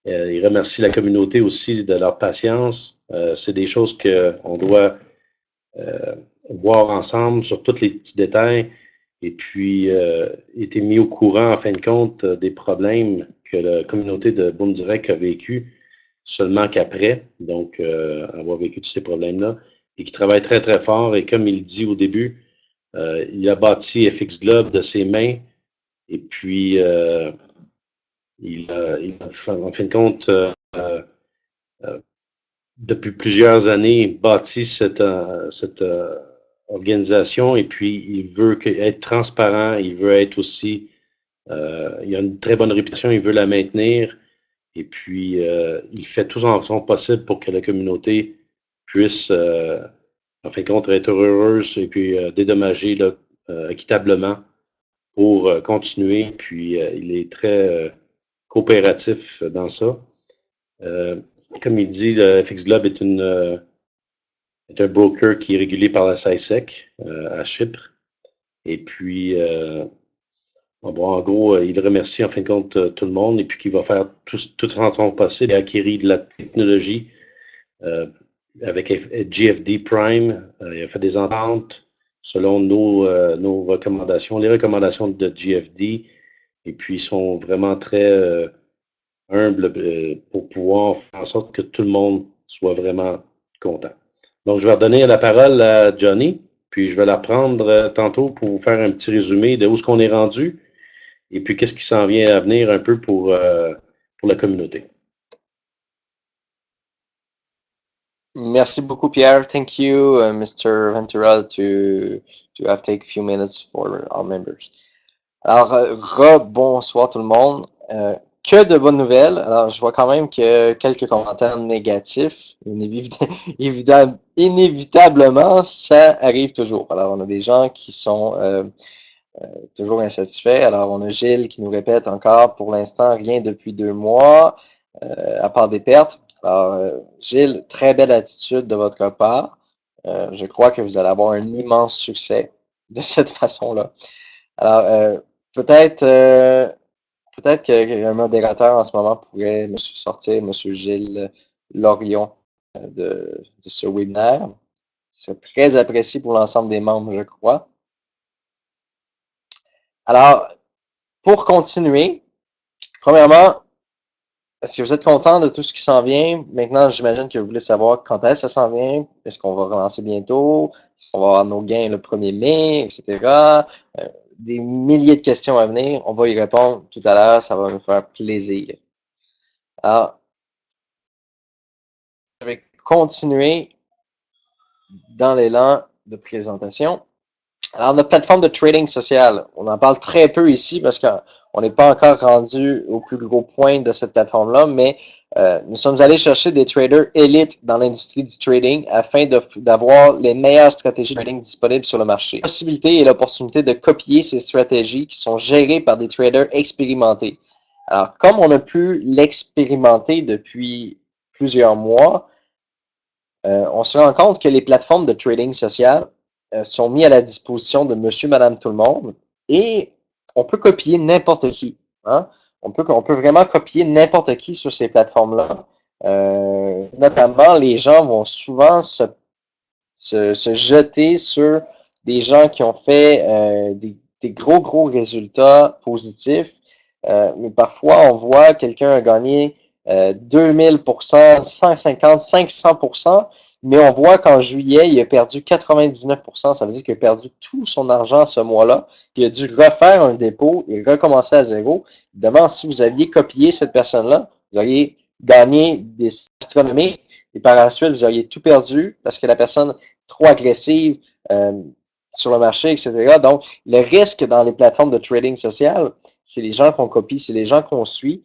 Il remercie la communauté aussi de leur patience. C'est des choses qu'on doit voir ensemble sur tous les petits détails. Et puis, était mis au courant en fin de compte des problèmes que la communauté de Boom Direct a vécu seulement qu'après, donc avoir vécu tous ces problèmes-là, et qui travaille très très fort. Et comme il dit au début, il a bâti FX Globe de ses mains, et puis il a, en fin de compte, depuis plusieurs années, bâti cette organisation, et puis il veut être transparent, il veut être aussi, il a une très bonne réputation, il veut la maintenir. Et puis, il fait tout son possible pour que la communauté puisse, en fin de compte, être heureuse et puis dédommager là, équitablement pour continuer. Puis, il est très coopératif dans ça. Comme il dit, le FX Globe est un broker qui est régulé par la SISEC à Chypre. Et puis, bon, en gros, il remercie en fin de compte tout le monde et puis qu'il va faire tout en temps possible et acquérir de la technologie avec GFD Prime. Il a fait des ententes selon nos recommandations, les recommandations de GFD, et puis ils sont vraiment très humbles pour pouvoir faire en sorte que tout le monde soit vraiment content. Donc, je vais redonner la parole à Johnny, puis je vais la prendre tantôt pour vous faire un petit résumé de où est-ce qu'on est rendu. Et puis, qu'est-ce qui s'en vient à venir un peu pour la communauté? Merci beaucoup, Pierre. Thank you, Mr. Ventura, to have taken a few minutes for all members. Alors, bonsoir tout le monde. Que de bonnes nouvelles. Alors, je vois quand même que quelques commentaires négatifs. Inévitablement, ça arrive toujours. Alors, on a des gens qui sont toujours insatisfaits. Alors, on a Gilles qui nous répète encore, pour l'instant, rien depuis 2 mois, à part des pertes. Alors, Gilles, très belle attitude de votre part. Je crois que vous allez avoir un immense succès de cette façon-là. Alors, peut-être qu'un modérateur en ce moment pourrait me sortir M. Gilles Lorion de ce webinaire. C'est très apprécié pour l'ensemble des membres, je crois. Alors, pour continuer, premièrement, est-ce que vous êtes content de tout ce qui s'en vient? Maintenant, j'imagine que vous voulez savoir quand est-ce que ça s'en vient. Est-ce qu'on va relancer bientôt? Est-ce qu'on va avoir nos gains le 1er mai, etc. Des milliers de questions à venir. On va y répondre tout à l'heure. Ça va me faire plaisir. Alors, je vais continuer dans l'élan de présentation. Alors, notre plateforme de trading social, on en parle très peu ici parce qu'on n'est pas encore rendu au plus gros point de cette plateforme-là, mais nous sommes allés chercher des traders élites dans l'industrie du trading afin d'avoir les meilleures stratégies de trading disponibles sur le marché. La possibilité et l'opportunité de copier ces stratégies qui sont gérées par des traders expérimentés. Alors, comme on a pu l'expérimenter depuis plusieurs mois, on se rend compte que les plateformes de trading social sont mis à la disposition de monsieur, madame, tout le monde, et on peut copier n'importe qui. Hein? On peut vraiment copier n'importe qui sur ces plateformes-là. Notamment, les gens vont souvent se jeter sur des gens qui ont fait des gros résultats positifs. Mais parfois, on voit quelqu'un a gagné 2000%, 150, 500%, mais on voit qu'en juillet, il a perdu 99%. Ça veut dire qu'il a perdu tout son argent ce mois-là. Il a dû refaire un dépôt et recommencer à zéro. Évidemment, si vous aviez copié cette personne-là, vous auriez gagné des astronomiques et par la suite, vous auriez tout perdu parce que la personne est trop agressive sur le marché, etc. Donc, le risque dans les plateformes de trading social, c'est les gens qu'on copie, c'est les gens qu'on suit.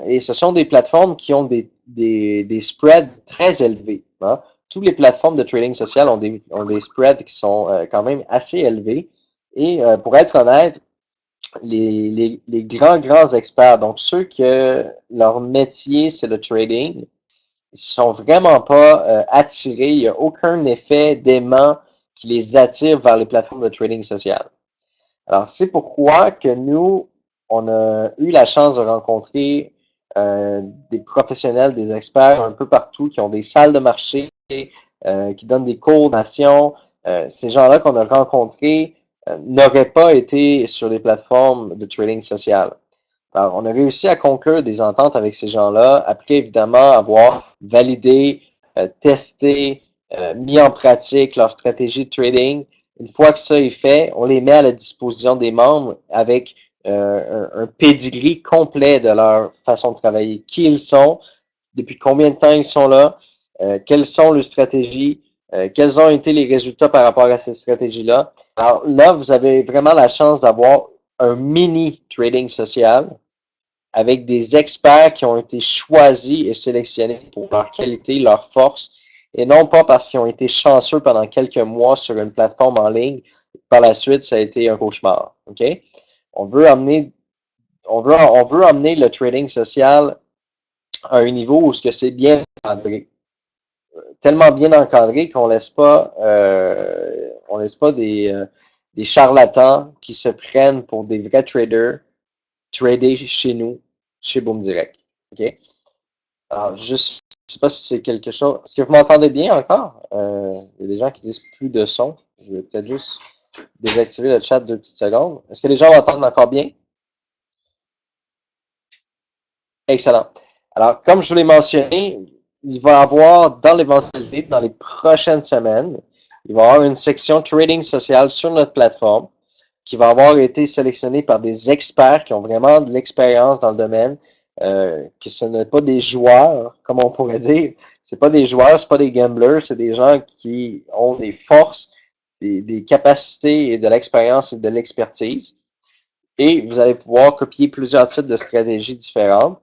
Et ce sont des plateformes qui ont des spreads très élevés. Hein? Toutes les plateformes de trading social ont des spreads qui sont quand même assez élevés. Et pour être honnête, les grands experts, donc ceux que leur métier, c'est le trading, ils sont vraiment pas attirés. Il n'y a aucun effet d'aimant qui les attire vers les plateformes de trading social. Alors, c'est pourquoi que nous, on a eu la chance de rencontrer des professionnels, des experts un peu partout qui ont des salles de marché, qui donnent des cours d'action. Ces gens-là qu'on a rencontrés n'auraient pas été sur les plateformes de trading social. Alors, on a réussi à conclure des ententes avec ces gens-là, après évidemment avoir validé, testé, mis en pratique leur stratégie de trading. Une fois que ça est fait, on les met à la disposition des membres avec un pedigree complet de leur façon de travailler, qui ils sont, depuis combien de temps ils sont là, quelles sont leurs stratégies, quels ont été les résultats par rapport à ces stratégies-là. Alors là, vous avez vraiment la chance d'avoir un mini trading social avec des experts qui ont été choisis et sélectionnés pour leur qualité, leur force, et non pas parce qu'ils ont été chanceux pendant quelques mois sur une plateforme en ligne. Par la suite, ça a été un cauchemar. OK? On veut amener, on veut amener le trading social à un niveau où ce que c'est bien encadré. Tellement bien encadré qu'on laisse pas des charlatans qui se prennent pour des vrais traders trader chez nous, chez Boom Direct. OK? Alors, juste, je sais pas si c'est quelque chose. Est-ce que vous m'entendez bien encore? Il y a des gens qui disent plus de son. Je vais peut-être juste désactiver le chat 2 petites secondes. Est-ce que les gens m'entendent encore bien? Excellent. Alors, comme je vous l'ai mentionné, il va y avoir dans l'éventualité, dans les prochaines semaines, il va y avoir une section trading social sur notre plateforme qui va avoir été sélectionnée par des experts qui ont vraiment de l'expérience dans le domaine, que ce n'est pas des joueurs, comme on pourrait dire. C'est pas des joueurs, c'est pas des gamblers, c'est des gens qui ont des forces, des capacités et de l'expérience et de l'expertise. Et vous allez pouvoir copier plusieurs types de stratégies différentes.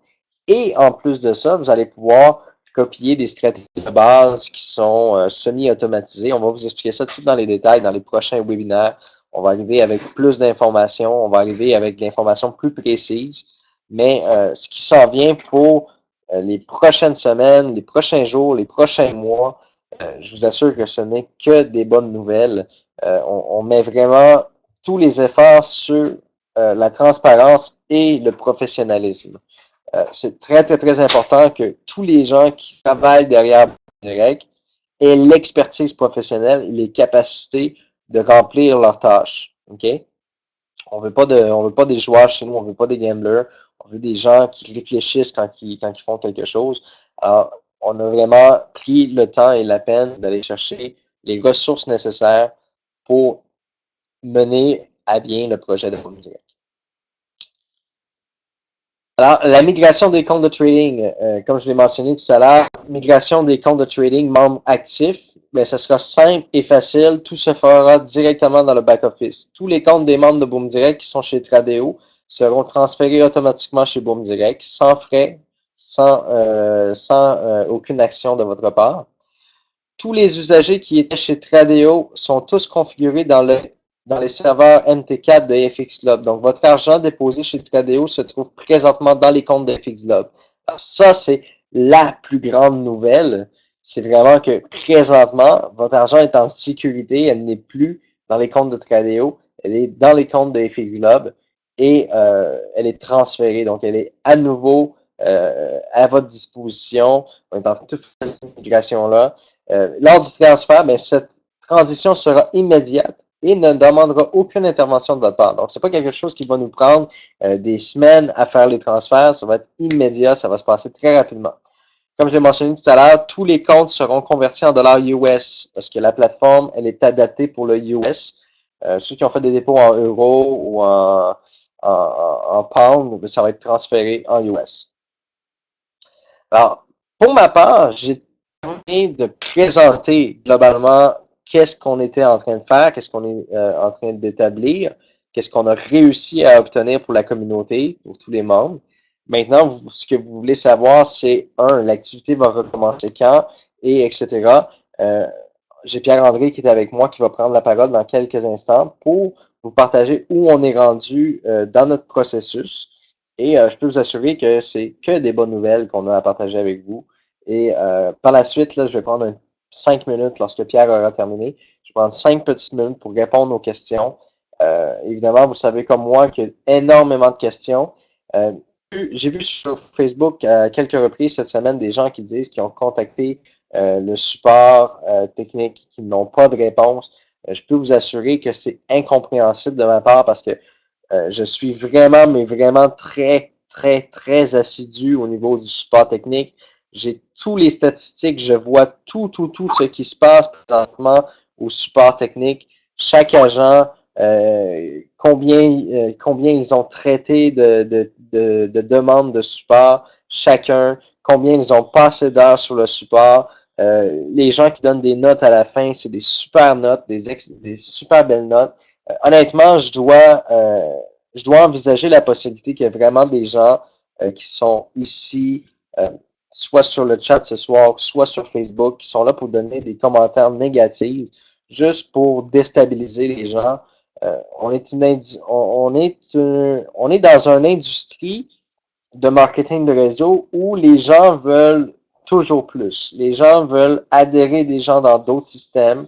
Et en plus de ça, vous allez pouvoir copier des stratégies de base qui sont semi-automatisées. On va vous expliquer ça tout dans les détails dans les prochains webinaires. On va arriver avec plus d'informations, on va arriver avec de l'information plus précise. Mais ce qui s'en vient pour les prochaines semaines, les prochains jours, les prochains mois, je vous assure que ce n'est que des bonnes nouvelles. On met vraiment tous les efforts sur la transparence et le professionnalisme. C'est très important que tous les gens qui travaillent derrière Direct aient l'expertise professionnelle et les capacités de remplir leurs tâches. OK? On veut pas des joueurs chez nous, on veut pas des gamblers, on veut des gens qui réfléchissent quand ils font quelque chose. Alors, on a vraiment pris le temps et la peine d'aller chercher les ressources nécessaires pour mener à bien le projet de Home Direct. Alors, la migration des comptes de trading, comme je l'ai mentionné tout à l'heure, migration des comptes de trading membres actifs, bien, ça sera simple et facile. Tout se fera directement dans le back-office. Tous les comptes des membres de Boom Direct qui sont chez Tradeo seront transférés automatiquement chez Boom Direct, sans frais, sans aucune action de votre part. Tous les usagers qui étaient chez Tradeo sont tous configurés dans les serveurs MT4 de FXLob. Donc, votre argent déposé chez Tradeo se trouve présentement dans les comptes de FXLob. Alors, ça, c'est la plus grande nouvelle. C'est vraiment que présentement, votre argent est en sécurité. Elle n'est plus dans les comptes de Tradeo. Elle est dans les comptes de FXLob et elle est transférée. Donc, elle est à nouveau à votre disposition. On est en train de toute cette migration-là. Lors du transfert, bien, cette transition sera immédiate et ne demandera aucune intervention de votre part. Donc, c'est pas quelque chose qui va nous prendre des semaines à faire les transferts. Ça va être immédiat, ça va se passer très rapidement. Comme je l'ai mentionné tout à l'heure, tous les comptes seront convertis en dollars US parce que la plateforme, elle est adaptée pour le US. Ceux qui ont fait des dépôts en euros ou en pounds, ça va être transféré en US. Alors, pour ma part, j'ai de présenter globalement qu'est-ce qu'on était en train de faire, qu'est-ce qu'on est en train d'établir, qu'est-ce qu'on a réussi à obtenir pour la communauté, pour tous les membres. Maintenant, ce que vous voulez savoir, c'est l'activité va recommencer quand, et etc. J'ai Pierre-André qui est avec moi, qui va prendre la parole dans quelques instants pour vous partager où on est rendu dans notre processus. Et je peux vous assurer que c'est que des bonnes nouvelles qu'on a à partager avec vous. Et par la suite, là, je vais prendre 5 minutes lorsque Pierre aura terminé. Je vais prendre 5 petites minutes pour répondre aux questions. Évidemment, vous savez comme moi qu'il y a énormément de questions. J'ai vu sur Facebook à quelques reprises cette semaine des gens qui disent qu'ils ont contacté le support technique, qui n'ont pas de réponse. Je peux vous assurer que c'est incompréhensible de ma part parce que je suis vraiment, mais vraiment très assidu au niveau du support technique. J'ai tous les statistiques, je vois tout ce qui se passe présentement au support technique. Chaque agent, combien ils ont traité de demandes de support, chacun, combien ils ont passé d'heures sur le support. Les gens qui donnent des notes à la fin, c'est des super notes, des super belles notes. Honnêtement, je dois envisager la possibilité qu'il y ait vraiment des gens qui sont ici, soit sur le chat ce soir, soit sur Facebook, qui sont là pour donner des commentaires négatifs, juste pour déstabiliser les gens. On est dans une industrie de marketing de réseau où les gens veulent toujours plus. Les gens veulent adhérer des gens dans d'autres systèmes.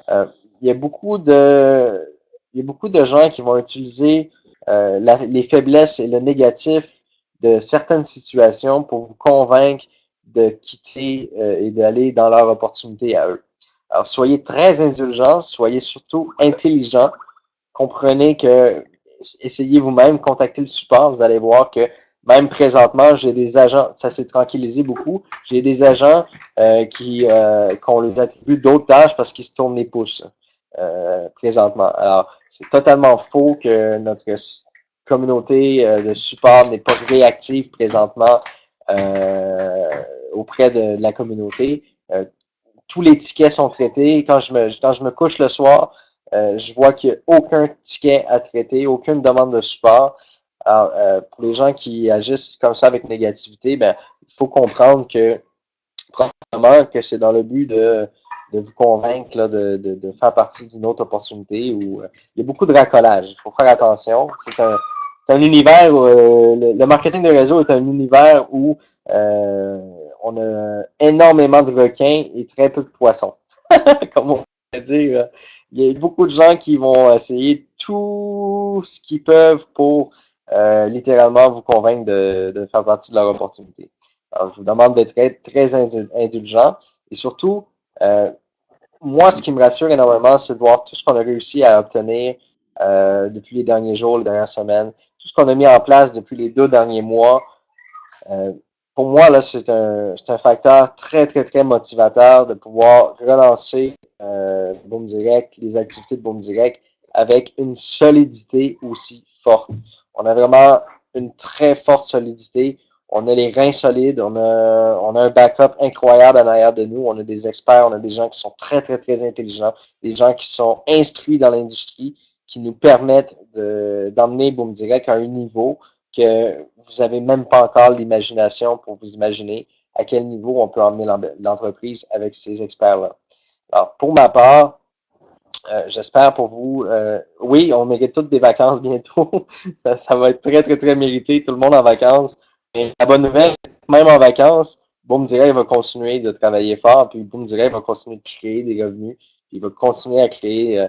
Il y a beaucoup de gens qui vont utiliser les faiblesses et le négatif de certaines situations pour vous convaincre de quitter et d'aller dans leur opportunité à eux. Alors, soyez très indulgents, soyez surtout intelligents. Comprenez que, essayez vous-même, contactez le support, vous allez voir que même présentement, j'ai des agents, ça s'est tranquillisé beaucoup, j'ai des agents qu'on leur attribue d'autres tâches parce qu'ils se tournent les pouces présentement. Alors, c'est totalement faux que notre communauté de support n'est pas réactive présentement auprès de la communauté. Tous les tickets sont traités. Quand je me couche le soir, je vois qu'il n'y a aucun ticket à traiter, aucune demande de support. Alors, pour les gens qui agissent comme ça avec négativité, ben, il faut comprendre que probablement que c'est dans le but de vous convaincre là, de faire partie d'une autre opportunité où il y a beaucoup de racolage. Il faut faire attention. C'est un univers où le marketing de réseau est un univers où on a énormément de requins et très peu de poissons. Comme on peut dire. Il y a beaucoup de gens qui vont essayer tout ce qu'ils peuvent pour littéralement vous convaincre de faire partie de leur opportunité. Alors, je vous demande d'être très indulgent et surtout, moi, ce qui me rassure énormément, c'est de voir tout ce qu'on a réussi à obtenir depuis les derniers jours, les dernières semaines, tout ce qu'on a mis en place depuis les 2 derniers mois. Pour moi, là, c'est un facteur très motivateur de pouvoir relancer Boom Direct, les activités de Boom Direct avec une solidité aussi forte. On a vraiment une très forte solidité. On a les reins solides, on a un backup incroyable en arrière de nous. On a des experts, on a des gens qui sont très intelligents, des gens qui sont instruits dans l'industrie, qui nous permettent d'emmener Boom Direct à un niveau que vous avez même pas encore l'imagination pour vous imaginer à quel niveau on peut emmener l'entreprise avec ces experts-là. Alors, pour ma part, j'espère pour vous, oui, on mérite toutes des vacances bientôt. ça va être très mérité, tout le monde en vacances. Mais la bonne nouvelle, même en vacances, Boom Direct va continuer de travailler fort, puis Boom Direct va continuer de créer des revenus, puis il va continuer à créer.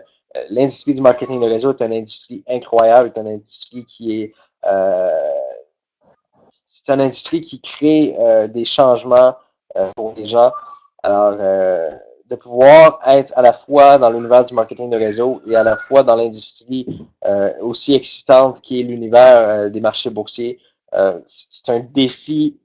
L'industrie du marketing de réseau est une industrie incroyable, est une industrie qui est c'est une industrie qui crée des changements pour les gens. Alors, de pouvoir être à la fois dans l'univers du marketing de réseau et à la fois dans l'industrie aussi excitante qui est l'univers des marchés boursiers, c'est un défi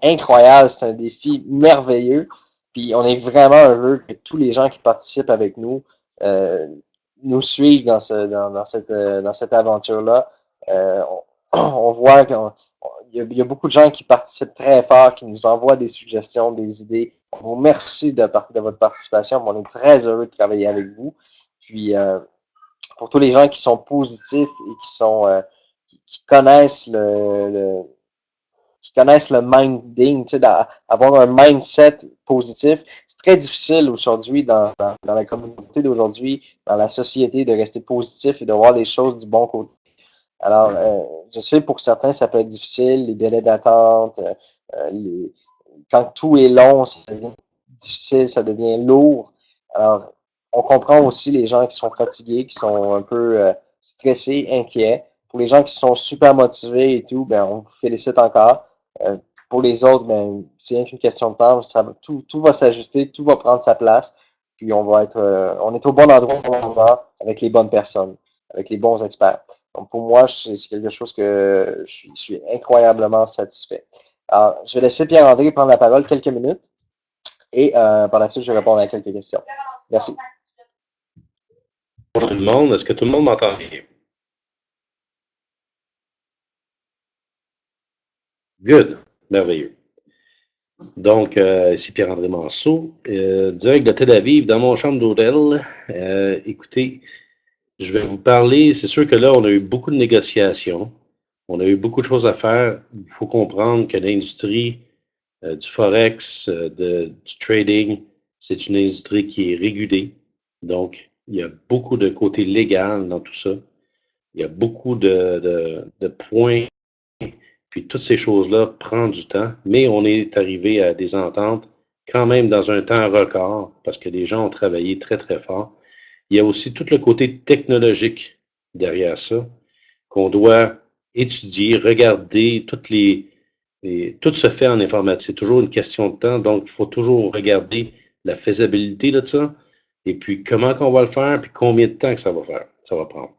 incroyable, c'est un défi merveilleux. Puis on est vraiment heureux que tous les gens qui participent avec nous nous suivent dans cette aventure-là. On voit qu'il y a beaucoup de gens qui participent très fort, qui nous envoient des suggestions, des idées. On vous remercie de votre participation. On est très heureux de travailler avec vous. Puis pour tous les gens qui sont positifs et qui connaissent le minding, tu sais, avoir un mindset positif. C'est très difficile aujourd'hui dans la communauté d'aujourd'hui, dans la société, de rester positif et de voir les choses du bon côté. Alors, je sais pour certains, ça peut être difficile, les délais d'attente, quand tout est long, ça devient difficile, ça devient lourd. Alors, on comprend aussi les gens qui sont fatigués, qui sont un peu stressés, inquiets. Pour les gens qui sont super motivés et tout, ben, on vous félicite encore. Pour les autres, ben, c'est une question de temps. Tout va s'ajuster, tout va prendre sa place. Puis on est au bon endroit au bon moment avec les bonnes personnes, avec les bons experts. Donc pour moi, c'est quelque chose que je suis incroyablement satisfait. Alors, je vais laisser Pierre-André prendre la parole quelques minutes et par la suite, je vais répondre à quelques questions. Merci. Bonjour tout le monde. Est-ce que tout le monde m'entend bien? Good. Merveilleux. Donc, ici Pierre-André Manceau, direct de Tel Aviv, dans mon chambre d'hôtel. Écoutez, je vais vous parler, c'est sûr que là, on a eu beaucoup de négociations, on a eu beaucoup de choses à faire. Il faut comprendre que l'industrie du Forex, du trading, c'est une industrie qui est régulée. Donc, il y a beaucoup de côté légal dans tout ça. Il y a beaucoup de points. Puis toutes ces choses-là prennent du temps, mais on est arrivé à des ententes quand même dans un temps record parce que les gens ont travaillé très, très fort. Il y a aussi tout le côté technologique derrière ça qu'on doit étudier, regarder, tout se fait en informatique. C'est toujours une question de temps, donc il faut toujours regarder la faisabilité de ça et puis comment qu'on va le faire, puis combien de temps que ça va prendre.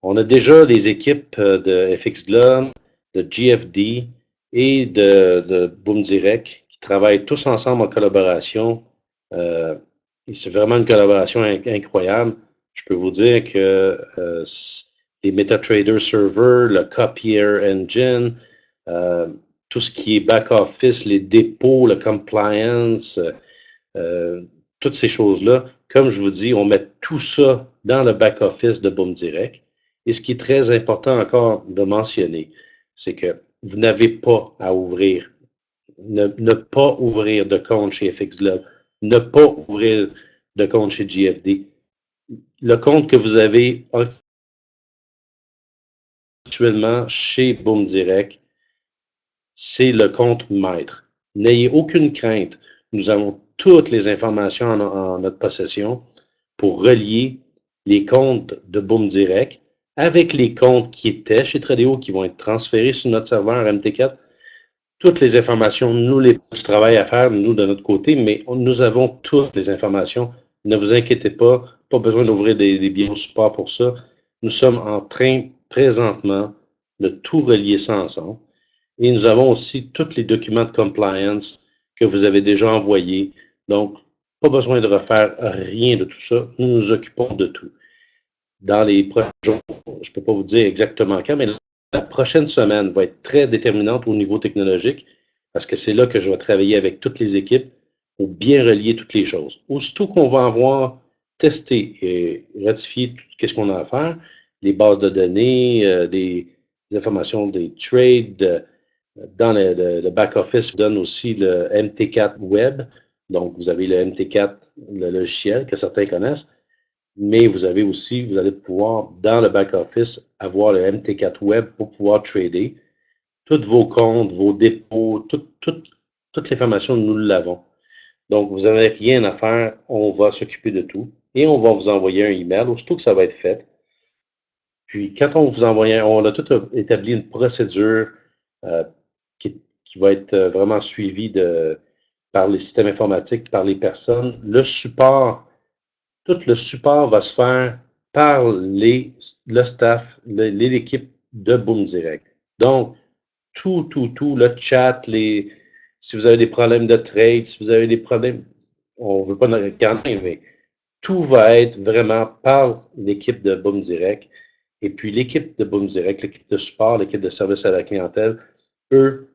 On a déjà des équipes de FX Globe, de GFD et de Boom Direct qui travaillent tous ensemble en collaboration. C'est vraiment une collaboration incroyable. Je peux vous dire que les MetaTrader Server, le Copier Engine, tout ce qui est back-office, les dépôts, le compliance, toutes ces choses-là, comme je vous dis, on met tout ça dans le back-office de Boom Direct. Et ce qui est très important encore de mentionner, c'est que vous n'avez pas à ouvrir, ne pas ouvrir de compte chez FX Globe, ne pas ouvrir de compte chez GFD. Le compte que vous avez actuellement chez Boom Direct, c'est le compte maître. N'ayez aucune crainte. Nous avons toutes les informations en notre possession pour relier les comptes de Boom Direct avec les comptes qui étaient chez Tradeo qui vont être transférés sur notre serveur MT4. Toutes les informations, nous, du travail à faire, nous, de notre côté, mais nous avons toutes les informations. Ne vous inquiétez pas, pas besoin d'ouvrir des biosupports pour ça. Nous sommes en train, présentement, de tout relier ça ensemble. Et nous avons aussi tous les documents de compliance que vous avez déjà envoyés. Donc, pas besoin de refaire rien de tout ça. Nous nous occupons de tout. Dans les prochains jours, je ne peux pas vous dire exactement quand, mais la prochaine semaine va être très déterminante au niveau technologique parce que c'est là que je vais travailler avec toutes les équipes pour bien relier toutes les choses. Aussitôt qu'on va avoir testé et ratifié tout ce qu'on a à faire, les bases de données, des informations des trades, dans le back-office, vous donne aussi le MT4 Web. Donc, vous avez le MT4, le logiciel que certains connaissent. Mais vous avez aussi, vous allez pouvoir, dans le back-office, avoir le MT4 Web pour pouvoir trader. Tous vos comptes, vos dépôts, toute l'information, nous l'avons. Donc, vous n'avez rien à faire, on va s'occuper de tout. Et on va vous envoyer un email, aussitôt que ça va être fait. Puis, quand on vous envoie, on a tout établi une procédure qui va être vraiment suivie par les systèmes informatiques, par les personnes. Le support, tout le support va se faire par le staff, l'équipe de Boom Direct. Donc, tout, le chat, si vous avez des problèmes de trade, si vous avez des problèmes, on ne veut pas regarder, mais tout va être vraiment par l'équipe de Boom Direct. Et puis, l'équipe de Boom Direct, l'équipe de support, l'équipe de service à la clientèle, eux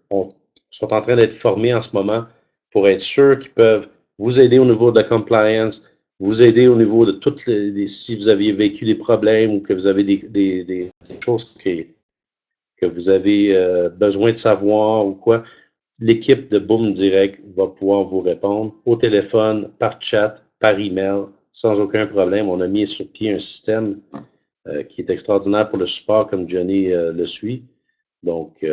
sont en train d'être formés en ce moment pour être sûrs qu'ils peuvent vous aider au niveau de la compliance, vous aider au niveau de toutes si vous aviez vécu des problèmes ou que vous avez des choses que vous avez besoin de savoir ou quoi. l'équipe de Boom Direct va pouvoir vous répondre au téléphone, par chat, par email, sans aucun problème. On a mis sur pied un système qui est extraordinaire pour le support, comme Johnny le suit. Donc,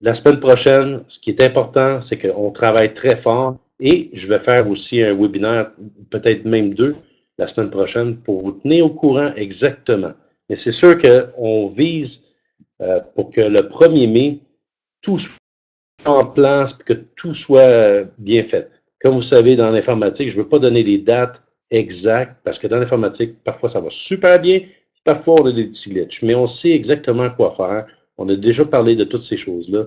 la semaine prochaine, ce qui est important, c'est qu'on travaille très fort et je vais faire aussi un webinaire, peut-être même 2, la semaine prochaine pour vous tenir au courant exactement. Mais c'est sûr qu'on vise pour que le 1er mai, tout soit en place, que tout soit bien fait. Comme vous savez, dans l'informatique, je ne veux pas donner les dates exactes parce que dans l'informatique, parfois ça va super bien, parfois on a des petits glitches, mais on sait exactement quoi faire. On a déjà parlé de toutes ces choses-là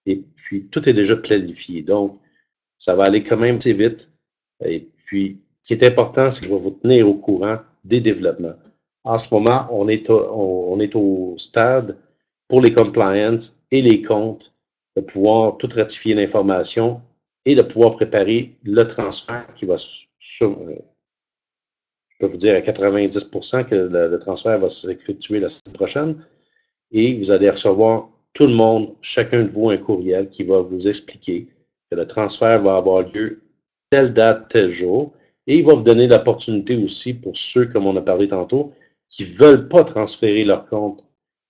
et puis tout est déjà planifié. Donc, ça va aller quand même assez vite. Et puis, ce qui est important, c'est que je vais vous tenir au courant des développements. En ce moment, on est au stade pour les compliance et les comptes de pouvoir tout ratifier l'information et de pouvoir préparer le transfert qui va je peux vous dire à 90% que le transfert va s'effectuer la semaine prochaine. Et vous allez recevoir tout le monde, chacun de vous, un courriel qui va vous expliquer que le transfert va avoir lieu telle date, tel jour. Et il va vous donner l'opportunité aussi pour ceux, comme on a parlé tantôt, qui ne veulent pas transférer leur compte,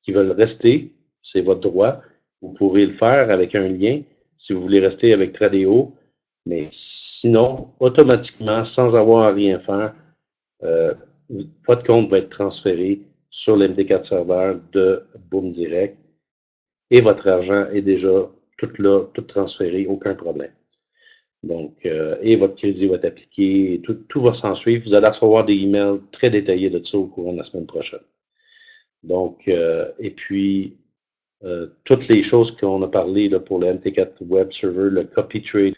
qui veulent rester, c'est votre droit. Vous pourrez le faire avec un lien si vous voulez rester avec Tradeo. Mais sinon, automatiquement, sans avoir à rien faire, votre compte va être transféré sur l'MD4 serveur de Boom Direct et votre argent est déjà tout là, tout transféré, aucun problème. Donc, et votre crédit va être appliqué, et tout va s'en suivre. Vous allez recevoir des emails très détaillés de ça au courant de la semaine prochaine. Donc, et puis, toutes les choses qu'on a parlé là, pour le MT4 Web Server, le copy trade,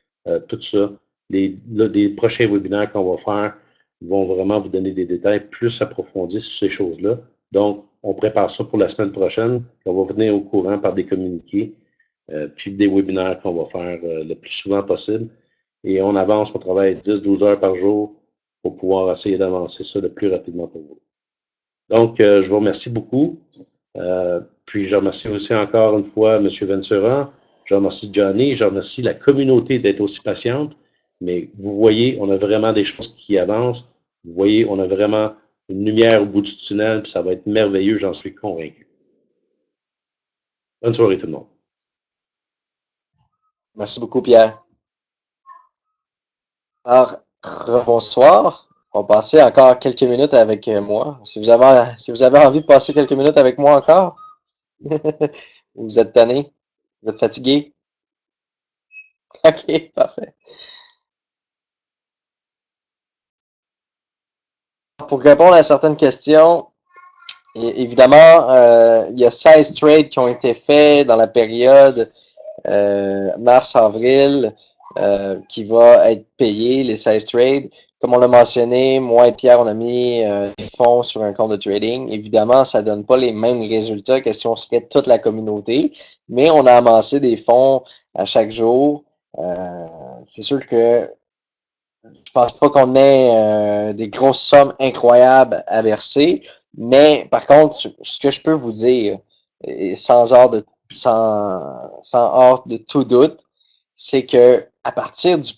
tout ça, les prochains webinaires qu'on va faire vont vraiment vous donner des détails plus approfondis sur ces choses-là. Donc, on prépare ça pour la semaine prochaine. On va venir au courant par des communiqués, puis des webinaires qu'on va faire le plus souvent possible. Et on avance, on travaille 10-12 heures par jour pour pouvoir essayer d'avancer ça le plus rapidement pour vous. Donc, je vous remercie beaucoup. Puis, je remercie aussi encore une fois M. Ventura. Je remercie Johnny. Je remercie la communauté d'être aussi patiente. Mais vous voyez, on a vraiment des choses qui avancent. Vous voyez, on a vraiment une lumière au bout du tunnel. Puis ça va être merveilleux, j'en suis convaincu. Bonne soirée tout le monde. Merci beaucoup, Pierre. Alors, bonsoir. On va passer encore quelques minutes avec moi. Si vous avez envie de passer quelques minutes avec moi encore, vous êtes tanné, vous êtes fatigué. Ok, parfait. Pour répondre à certaines questions, évidemment, il y a 16 trades qui ont été faits dans la période mars-avril qui va être payé, les 16 trades. Comme on l'a mentionné, moi et Pierre, on a mis des fonds sur un compte de trading. Évidemment, ça donne pas les mêmes résultats que si on serait toute la communauté, mais on a amassé des fonds à chaque jour. C'est sûr que je pense pas qu'on ait des grosses sommes incroyables à verser, mais par contre, ce que je peux vous dire, et sans hors de tout doute, c'est que à partir du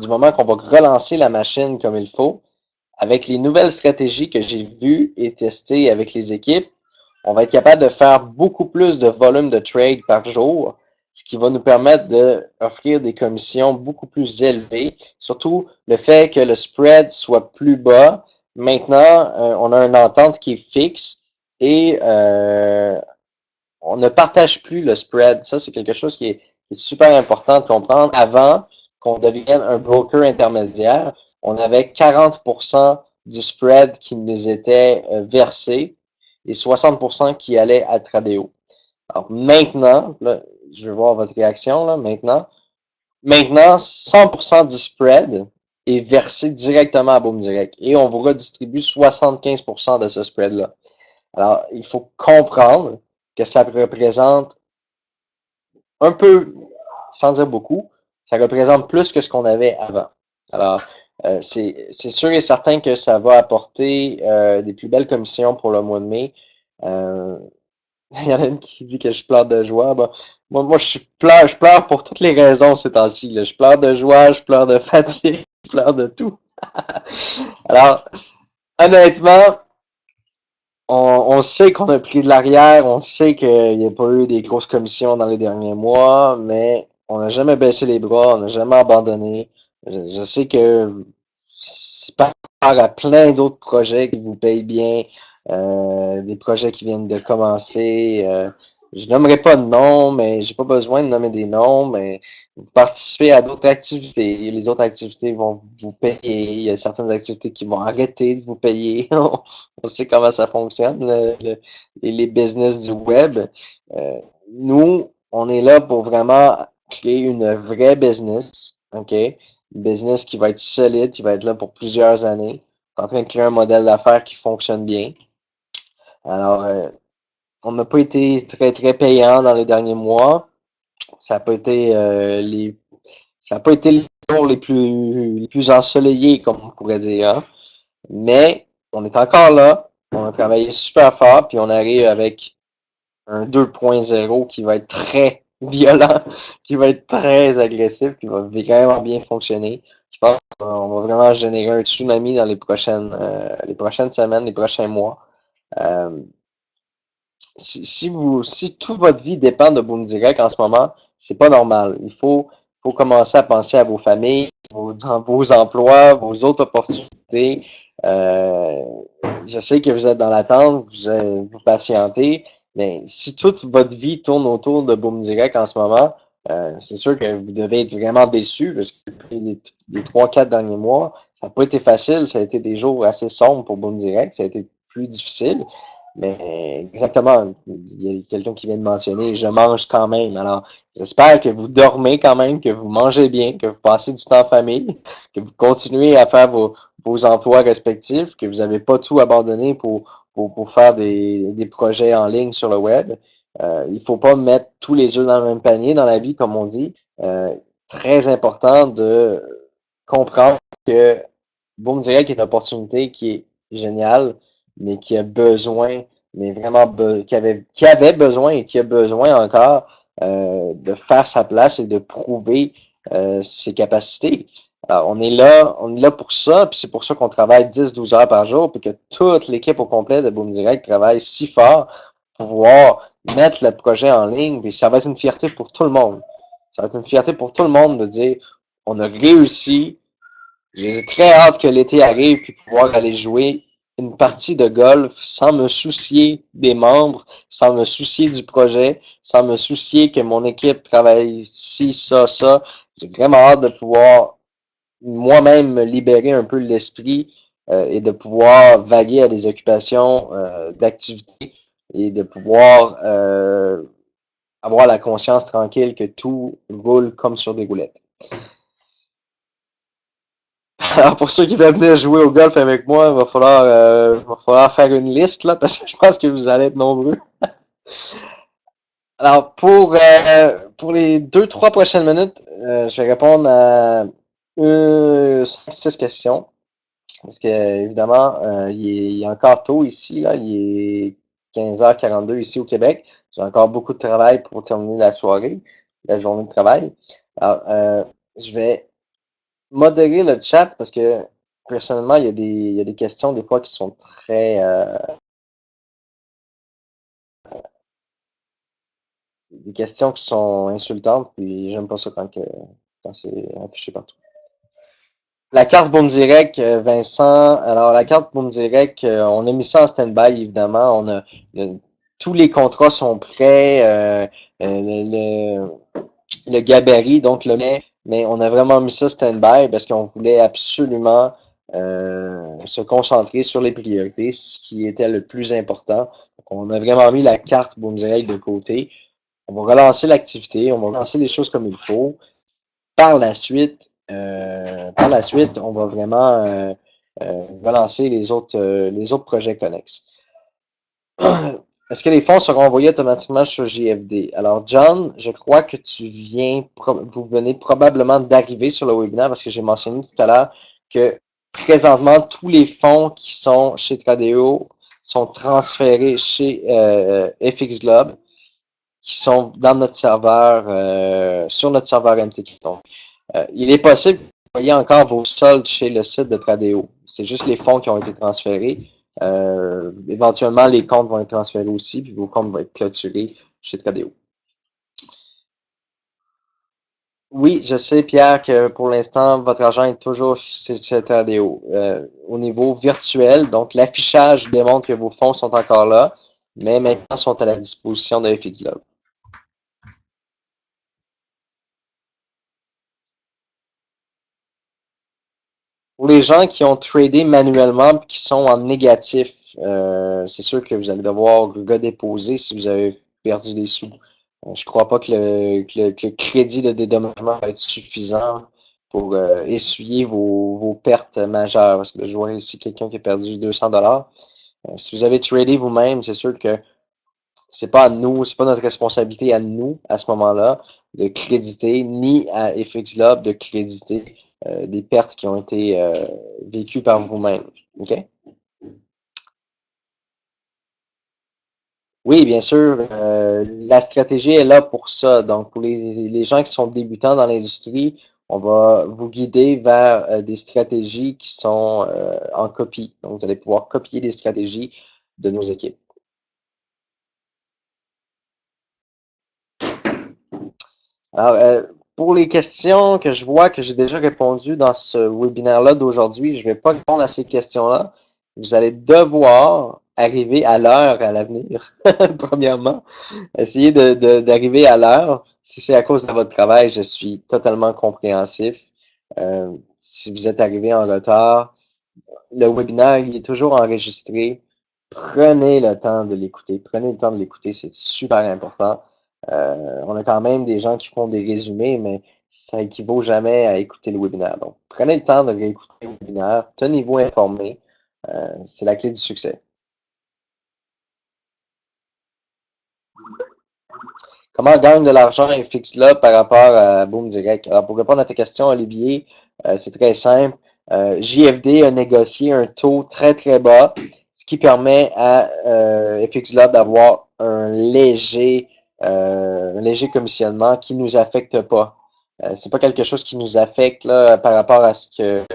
moment qu'on va relancer la machine comme il faut, avec les nouvelles stratégies que j'ai vues et testées avec les équipes, on va être capable de faire beaucoup plus de volume de trade par jour, ce qui va nous permettre d'offrir des commissions beaucoup plus élevées. Surtout le fait que le spread soit plus bas. Maintenant, on a une entente qui est fixe et on ne partage plus le spread. Ça, c'est quelque chose qui est super important de comprendre. Avant qu'on devienne un broker intermédiaire, on avait 40% du spread qui nous était versé et 60% qui allait à Tradeo. Alors maintenant, là, je vais voir votre réaction là, maintenant. Maintenant, 100% du spread est versé directement à Boom Direct et on vous redistribue 75% de ce spread-là. Alors, il faut comprendre que ça représente un peu, sans dire beaucoup, ça représente plus que ce qu'on avait avant. Alors, c'est sûr et certain que ça va apporter des plus belles commissions pour le mois de mai. Il y en a une qui dit que je pleure de joie. Bon, moi je pleure pour toutes les raisons ces temps-ci, là. Je pleure de joie, je pleure de fatigue, je pleure de tout. Alors, honnêtement, on sait qu'on a pris de l'arrière, on sait qu'il n'y a pas eu des grosses commissions dans les derniers mois, mais on n'a jamais baissé les bras, on n'a jamais abandonné. Je sais que c'est par rapport à plein d'autres projets qui vous payent bien, des projets qui viennent de commencer. Je nommerai pas de nom, mais j'ai pas besoin de nommer des noms, mais vous participez à d'autres activités. Les autres activités vont vous payer. Il y a certaines activités qui vont arrêter de vous payer. On sait comment ça fonctionne, les business du web. Euh, Nous, on est là pour vraiment créer une vraie business, OK? Une business qui va être solide, qui va être là pour plusieurs années. On est en train de créer un modèle d'affaires qui fonctionne bien. Alors, on n'a pas été très, très payant dans les derniers mois. Ça n'a pas été ça n'a pas été les jours les plus ensoleillés, comme on pourrait dire, hein. Mais on est encore là. On a travaillé super fort, puis on arrive avec un 2.0 qui va être très violent, qui va être très agressif, qui va vraiment bien fonctionner. Je pense qu'on va vraiment générer un tsunami dans les prochaines semaines, les prochains mois. Euh, si toute votre vie dépend de Boom Direct en ce moment, c'est pas normal. Faut commencer à penser à vos familles, vos emplois, vos autres opportunités. Euh, je sais que vous êtes dans l'attente, vous patientez, mais si toute votre vie tourne autour de Boom Direct en ce moment, c'est sûr que vous devez être vraiment déçu parce que les 3-4 derniers mois, ça n'a pas été facile, ça a été des jours assez sombres pour Boom Direct, ça a été plus difficile. Mais exactement, il y a quelqu'un qui vient de mentionner, je mange quand même. Alors, j'espère que vous dormez quand même, que vous mangez bien, que vous passez du temps en famille, que vous continuez à faire vos emplois respectifs, que vous n'avez pas tout abandonné pour faire des projets en ligne sur le web. Il faut pas mettre tous les œufs dans le même panier dans la vie, comme on dit. Très important de comprendre que Boom Direct est une opportunité qui est géniale, mais qui a besoin, mais vraiment qui avait besoin et qui a besoin encore de faire sa place et de prouver ses capacités. Alors, on est là pour ça, puis c'est pour ça qu'on travaille 10-12 heures par jour, puis que toute l'équipe au complet de Boom Direct travaille si fort pour pouvoir mettre le projet en ligne, puis ça va être une fierté pour tout le monde. Ça va être une fierté pour tout le monde de dire on a réussi. J'ai très hâte que l'été arrive puis pouvoir aller jouer une partie de golf sans me soucier des membres, sans me soucier du projet, sans me soucier que mon équipe travaille ci, ça. J'ai vraiment hâte de pouvoir moi-même me libérer un peu l'esprit et de pouvoir vaguer à des occupations d'activités et de pouvoir avoir la conscience tranquille que tout roule comme sur des roulettes. Alors pour ceux qui veulent venir jouer au golf avec moi, il va falloir faire une liste là parce que je pense que vous allez être nombreux. Alors pour les 2-3 prochaines minutes, je vais répondre à 6 questions parce que évidemment il est encore tôt ici là, il est 15h42 ici au Québec. J'ai encore beaucoup de travail pour terminer la soirée, la journée de travail. Alors je vais modérer le chat parce que personnellement, il y a des questions des fois qui sont des questions qui sont insultantes, puis j'aime pas ça quand c'est affiché partout. La carte Boom Direct, Vincent. Alors, la carte Boom Direct, on a mis ça en stand-by, évidemment. Tous les contrats sont prêts, le gabarit, donc mais on a vraiment mis ça stand-by parce qu'on voulait absolument se concentrer sur les priorités, ce qui était le plus important. Donc, on a vraiment mis la carte Boom Direct de côté. On va relancer l'activité, on va relancer les choses comme il faut. Par la suite, on va vraiment relancer les autres projets connexes. Est-ce que les fonds seront envoyés automatiquement sur JFD? Alors, John, je crois que vous venez probablement d'arriver sur le webinaire parce que j'ai mentionné tout à l'heure que présentement, tous les fonds qui sont chez Tradeo sont transférés chez FX Globe, qui sont dans notre serveur, sur notre serveur MTQ. Donc, il est possible que vous voyez encore vos soldes chez le site de Tradeo. C'est juste les fonds qui ont été transférés. Éventuellement, les comptes vont être transférés aussi, puis vos comptes vont être clôturés chez Tradeo. Oui, je sais, Pierre, que pour l'instant, votre argent est toujours chez Tradeo. Au niveau virtuel, donc l'affichage démontre que vos fonds sont encore là, mais maintenant sont à la disposition de FX Globe. Pour les gens qui ont tradé manuellement et qui sont en négatif, c'est sûr que vous allez devoir redéposer si vous avez perdu des sous. Je crois pas que le crédit de dédommagement va être suffisant pour essuyer vos pertes majeures. Parce que je vois ici quelqu'un qui a perdu 200 $. Si vous avez tradé vous-même, c'est sûr que c'est pas à nous, c'est pas notre responsabilité à nous, à ce moment-là, de créditer, ni à FX Globe de créditer des pertes qui ont été vécues par vous-même. OK? Oui, bien sûr. La stratégie est là pour ça. Donc, pour les gens qui sont débutants dans l'industrie, on va vous guider vers des stratégies qui sont en copie. Donc, vous allez pouvoir copier des stratégies de nos équipes. Alors, pour les questions que je vois que j'ai déjà répondu dans ce webinaire-là d'aujourd'hui, je ne vais pas répondre à ces questions-là. Vous allez devoir arriver à l'heure à l'avenir, premièrement. Essayez d'arriver à l'heure. Si c'est à cause de votre travail, je suis totalement compréhensif. Si vous êtes arrivé en retard, le webinaire, il est toujours enregistré. Prenez le temps de l'écouter. Prenez le temps de l'écouter, c'est super important. On a quand même des gens qui font des résumés, mais ça équivaut jamais à écouter le webinaire. Donc, prenez le temps de réécouter le webinaire. Tenez-vous informé. C'est la clé du succès. Comment gagne de l'argent FX là par rapport à Boom Direct? Alors, pour répondre à ta question, Olivier, c'est très simple. JFD a négocié un taux très très bas, ce qui permet à FX Lab d'avoir un léger commissionnement qui nous affecte pas. C'est pas quelque chose qui nous affecte là, par rapport à ce que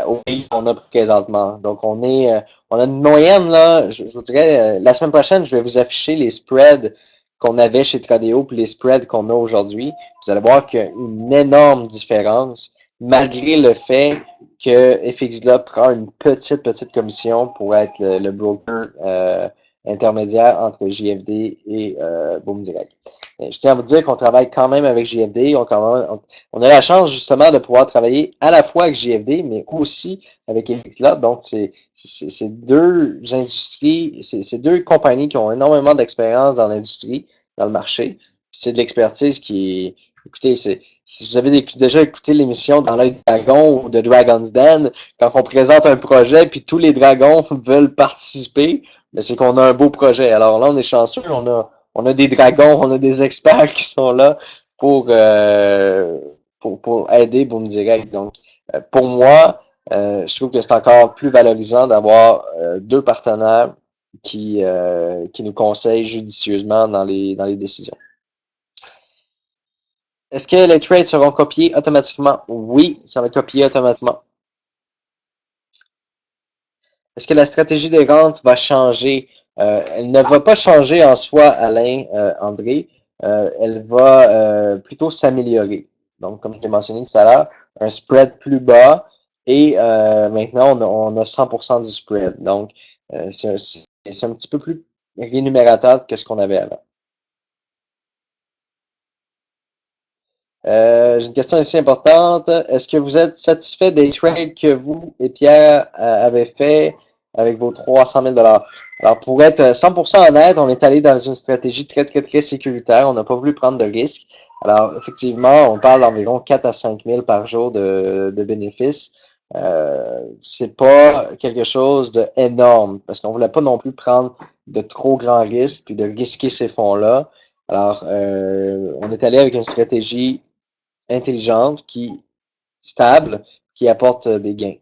au pays qu'on a présentement. Donc on a une moyenne là, je vous dirais la semaine prochaine, je vais vous afficher les spreads qu'on avait chez Tradeo puis les spreads qu'on a aujourd'hui. Vous allez voir qu'il y a une énorme différence malgré le fait que FXGlobe prend une petite commission pour être le broker intermédiaire entre JFD et Boom Direct. Je tiens à vous dire qu'on travaille quand même avec JFD. On a la chance justement de pouvoir travailler à la fois avec JFD, mais aussi avec FXGlobe. Donc, c'est deux industries, c'est deux compagnies qui ont énormément d'expérience dans l'industrie, dans le marché. C'est de l'expertise qui, écoutez, si vous avez déjà écouté l'émission Dans l'œil du dragon ou de Dragon's Den, quand on présente un projet puis tous les dragons veulent participer, mais c'est qu'on a un beau projet. Alors là, on est chanceux, on a des dragons, on a des experts qui sont là pour aider Boom Direct. Donc, pour moi, je trouve que c'est encore plus valorisant d'avoir deux partenaires qui nous conseillent judicieusement dans les décisions. Est-ce que les trades seront copiés automatiquement? Oui, ça va être copié automatiquement. Est-ce que la stratégie des rentes va changer? Elle ne va pas changer en soi, Alain, André. Elle va plutôt s'améliorer. Donc, comme je l'ai mentionné tout à l'heure, un spread plus bas et maintenant on a 100% du spread. Donc, c'est un petit peu plus rémunérateur que ce qu'on avait avant. J'ai une question ici importante. Est-ce que vous êtes satisfait des trades que vous et Pierre avez fait avec vos 300 000 $? Alors, pour être 100% honnête, on est allé dans une stratégie très sécuritaire. On n'a pas voulu prendre de risques. Alors, effectivement, on parle d'environ 4 à 5 000 par jour de bénéfices. C'est pas quelque chose d'énorme parce qu'on voulait pas non plus prendre de trop grands risques puis de risquer ces fonds-là. Alors, on est allé avec une stratégie intelligente, stable, qui apporte des gains.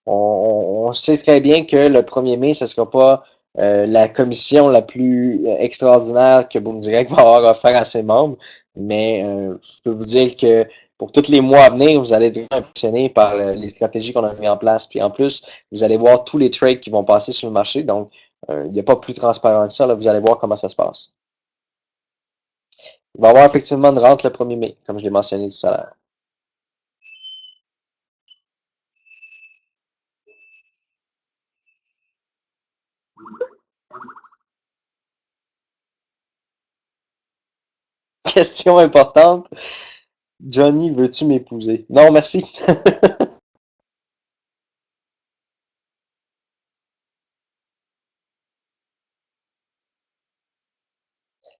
On sait très bien que le 1er mai, ce sera pas la commission la plus extraordinaire que Boom Direct va avoir offert à ses membres. Mais je peux vous dire que pour tous les mois à venir, vous allez être vraiment impressionné par les stratégies qu'on a mis en place. Puis en plus, vous allez voir tous les trades qui vont passer sur le marché. Donc, il n'y a pas plus transparent que ça. Là, vous allez voir comment ça se passe. Il va y avoir effectivement une rente le 1er mai, comme je l'ai mentionné tout à l'heure. Question importante. Johnny, veux-tu m'épouser? Non, merci.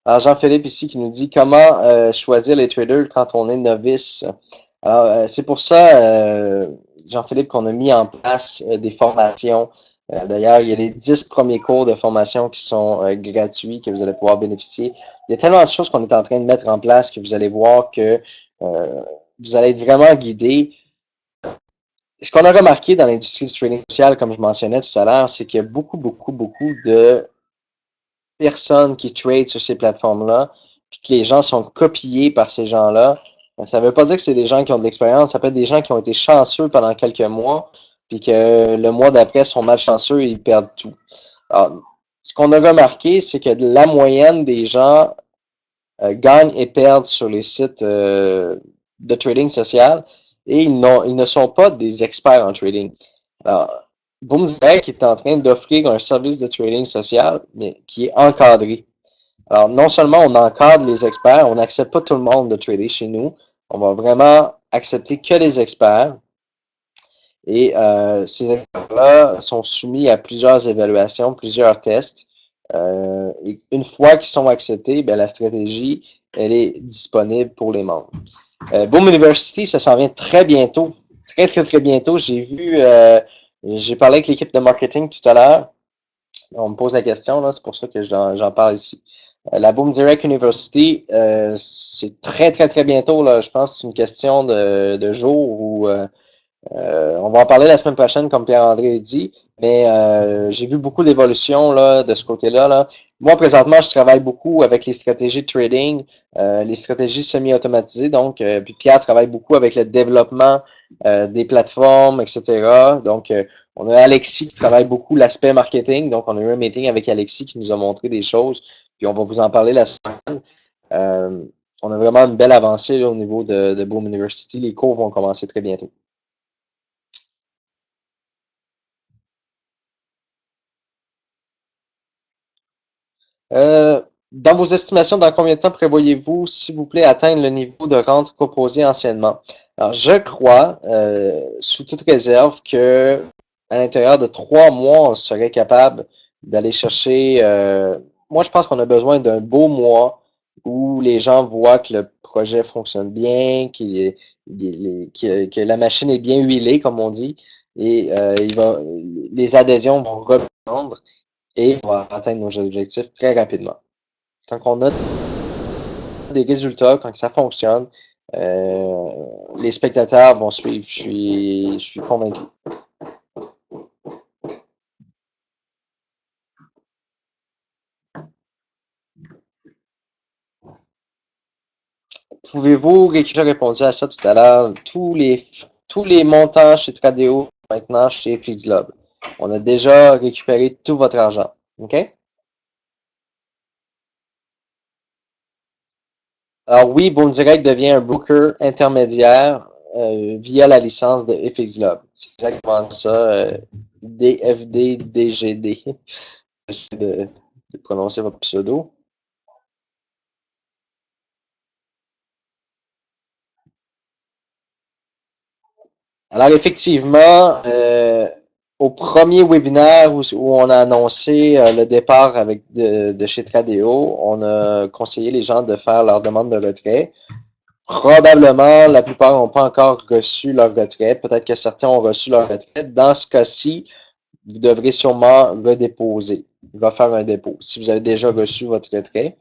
Alors, Jean-Philippe ici qui nous dit comment choisir les traders quand on est novice. Alors, c'est pour ça, Jean-Philippe, qu'on a mis en place des formations. D'ailleurs, il y a les 10 premiers cours de formation qui sont gratuits, que vous allez pouvoir bénéficier. Il y a tellement de choses qu'on est en train de mettre en place que vous allez voir que vous allez être vraiment guidé. Ce qu'on a remarqué dans l'industrie du trading social, comme je mentionnais tout à l'heure, c'est qu'il y a beaucoup de personnes qui tradent sur ces plateformes-là, puis que les gens sont copiés par ces gens-là. Ça ne veut pas dire que c'est des gens qui ont de l'expérience, ça peut être des gens qui ont été chanceux pendant quelques mois, puis que le mois d'après sont malchanceux et ils perdent tout. Alors, ce qu'on a remarqué, c'est que la moyenne des gens gagnent et perdent sur les sites de trading social et ils ne sont pas des experts en trading. Alors, Boomsback est en train d'offrir un service de trading social, mais qui est encadré. Alors, non seulement on encadre les experts, on n'accepte pas tout le monde de trader chez nous. On va vraiment accepter que les experts. Et ces experts-là sont soumis à plusieurs évaluations, plusieurs tests. Et une fois qu'ils sont acceptés, ben, la stratégie, elle est disponible pour les membres. Boom University, ça s'en vient très bientôt. Très bientôt. J'ai parlé avec l'équipe de marketing tout à l'heure. On me pose la question, là, c'est pour ça que j'en parle ici. La Boom Direct University, c'est très bientôt, là. Je pense que c'est une question de jours où on va en parler la semaine prochaine, comme Pierre-André a dit, mais j'ai vu beaucoup d'évolution là, de ce côté-là. Là. Moi, présentement, je travaille beaucoup avec les stratégies de trading, les stratégies semi-automatisées. Donc, puis Pierre travaille beaucoup avec le développement des plateformes, etc. Donc, on a Alexis qui travaille beaucoup l'aspect marketing. Donc, on a eu un meeting avec Alexis qui nous a montré des choses, puis on va vous en parler la semaine. On a vraiment une belle avancée là, au niveau de Boom University. Les cours vont commencer très bientôt. Dans vos estimations, dans combien de temps prévoyez-vous, s'il vous plaît, atteindre le niveau de rente proposé anciennement? Alors, je crois, sous toute réserve, que à l'intérieur de 3 mois, on serait capable d'aller chercher. Moi, je pense qu'on a besoin d'un beau mois où les gens voient que le projet fonctionne bien, que la machine est bien huilée, comme on dit, et les adhésions vont reprendre et on va atteindre nos objectifs très rapidement. Quand on a des résultats, quand ça fonctionne, les spectateurs vont suivre. Je suis convaincu. Pouvez-vous, j'ai répondu à ça tout à l'heure, tous les montants chez Tradeo maintenant chez FixGlobe. On a déjà récupéré tout votre argent. OK? Alors oui, Boom Direct devient un broker intermédiaire via la licence de FXGlobe. C'est exactement ça, DFD, DGD. J'essaie de prononcer votre pseudo. Alors effectivement, au premier webinaire où on a annoncé le départ de chez Tradeo, on a conseillé les gens de faire leur demande de retrait. Probablement, la plupart n'ont pas encore reçu leur retrait. Peut-être que certains ont reçu leur retrait. Dans ce cas-ci, vous devrez sûrement redéposer. Il va faire un dépôt si vous avez déjà reçu votre retrait.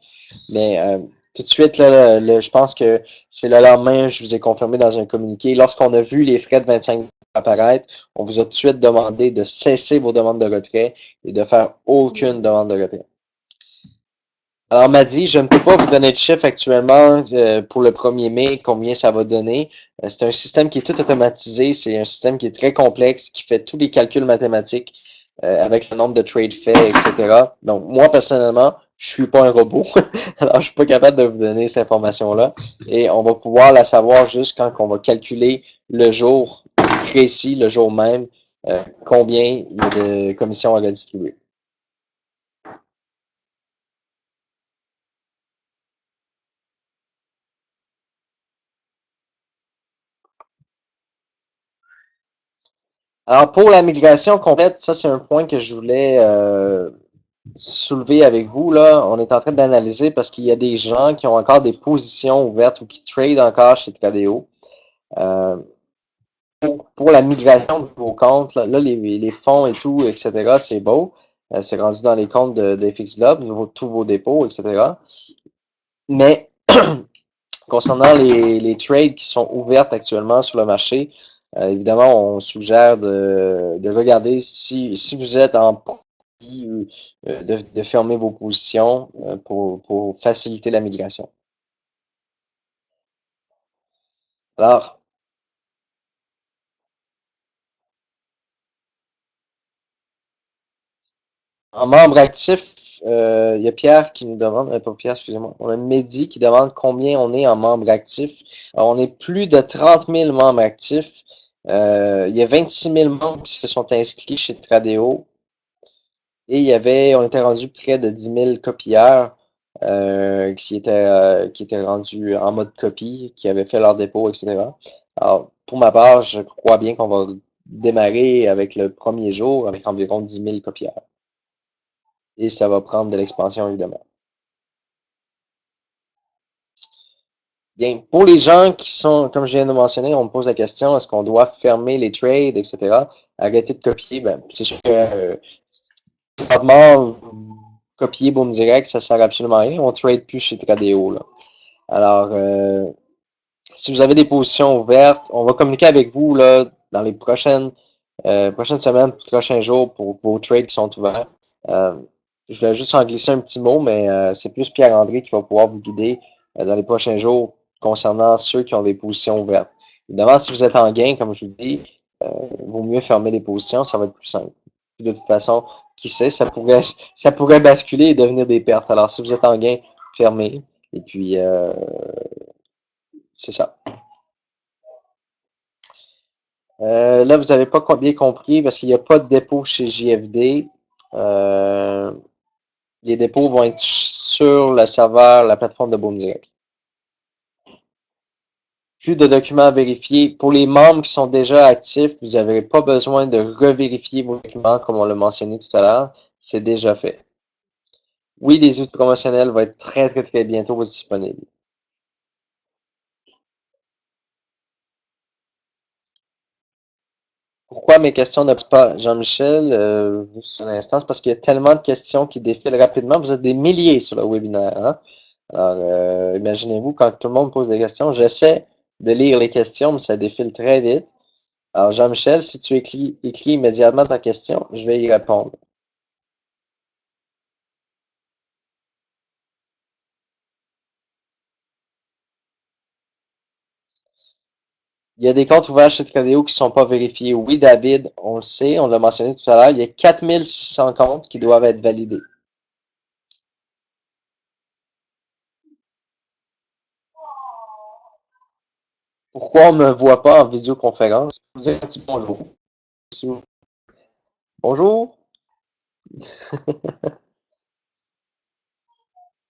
Mais tout de suite, là, je pense que c'est le lendemain, je vous ai confirmé dans un communiqué. Lorsqu'on a vu les frais de 25 apparaître, on vous a tout de suite demandé de cesser vos demandes de retrait et de faire aucune demande de retrait. Alors, m'a dit, je ne peux pas vous donner de chiffre actuellement pour le 1er mai, combien ça va donner. C'est un système qui est tout automatisé, c'est un système qui est très complexe, qui fait tous les calculs mathématiques avec le nombre de trades faits, etc. Donc, moi, personnellement, je suis pas un robot, alors je suis pas capable de vous donner cette information-là. Et on va pouvoir la savoir juste quand on va calculer le jour précis, le jour même, combien il y a de commissions à redistribuer. Alors, pour la migration complète, ça, c'est un point que je voulais soulever avec vous. Là, on est en train d'analyser parce qu'il y a des gens qui ont encore des positions ouvertes ou qui tradent encore chez Tradeo. Euh, pour la migration de vos comptes, là, les fonds et tout, etc., c'est beau. C'est rendu dans les comptes de FX Globe, tous vos dépôts, etc. Mais concernant les trades qui sont ouvertes actuellement sur le marché, évidemment, on suggère de regarder si vous êtes en de fermer vos positions pour faciliter la migration. Alors, en membre actif, il y a Pierre qui nous demande, pas Pierre, excusez-moi, on a Mehdi qui demande combien on est en membre actif. Alors, on est plus de 30 000 membres actifs. Il y a 26 000 membres qui se sont inscrits chez Tradeo. Et on était rendu près de 10 000 copieurs qui étaient rendus en mode copie, qui avaient fait leur dépôt, etc. Alors, pour ma part, je crois bien qu'on va démarrer avec le premier jour avec environ 10 000 copieurs. Et ça va prendre de l'expansion, évidemment. Bien, pour les gens qui sont, comme je viens de mentionner, on me pose la question, est-ce qu'on doit fermer les trades, etc., arrêter de copier? Ben, c'est sûr que présentement, copier Boom Direct, ça sert absolument à rien. On trade plus chez Tradeo, là. Alors, si vous avez des positions ouvertes, on va communiquer avec vous là, dans les prochaines semaines, prochains jours pour vos trades qui sont ouverts. Euh, je voulais juste en glisser un petit mot, mais c'est plus Pierre-André qui va pouvoir vous guider dans les prochains jours concernant ceux qui ont des positions ouvertes. Évidemment, si vous êtes en gain, comme je vous dis, vaut mieux fermer les positions, ça va être plus simple. De toute façon, qui sait, ça pourrait basculer et devenir des pertes. Alors, si vous êtes en gain, fermez. Et puis, c'est ça. Là, vous n'avez pas bien compris parce qu'il n'y a pas de dépôt chez JFD. Euh, les dépôts vont être sur le serveur, la plateforme de Boom Direct. Plus de documents à vérifier. Pour les membres qui sont déjà actifs, vous n'avez pas besoin de revérifier vos documents comme on l'a mentionné tout à l'heure. C'est déjà fait. Oui, les outils promotionnels vont être très, très, très bientôt disponibles. Pourquoi mes questions ne pas, Jean-Michel, sur l'instant, c'est parce qu'il y a tellement de questions qui défilent rapidement. Vous êtes des milliers sur le webinaire, hein? Alors, imaginez-vous, quand tout le monde pose des questions, j'essaie de lire les questions, mais ça défile très vite. Alors, Jean-Michel, si tu écris immédiatement ta question, je vais y répondre. Il y a des comptes ouverts chez Tradeo qui ne sont pas vérifiés. Oui, David, on le sait, on l'a mentionné tout à l'heure, il y a 4600 comptes qui doivent être validés. Pourquoi on ne me voit pas en visioconférence? Je vous dis un petit bonjour. Bonjour.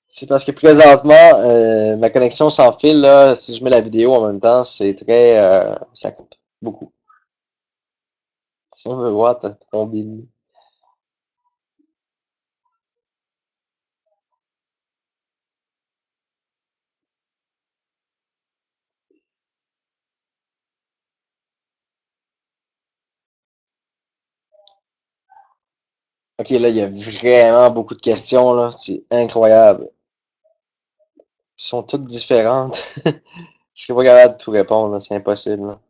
C'est parce que présentement, ma connexion sans fil, là, si je mets la vidéo en même temps, c'est très, ça coupe beaucoup. On veut voir ta combine. Ok, là, il y a vraiment beaucoup de questions, là. C'est incroyable. Elles sont toutes différentes. Je serais pas capable de tout répondre, là. C'est impossible, là.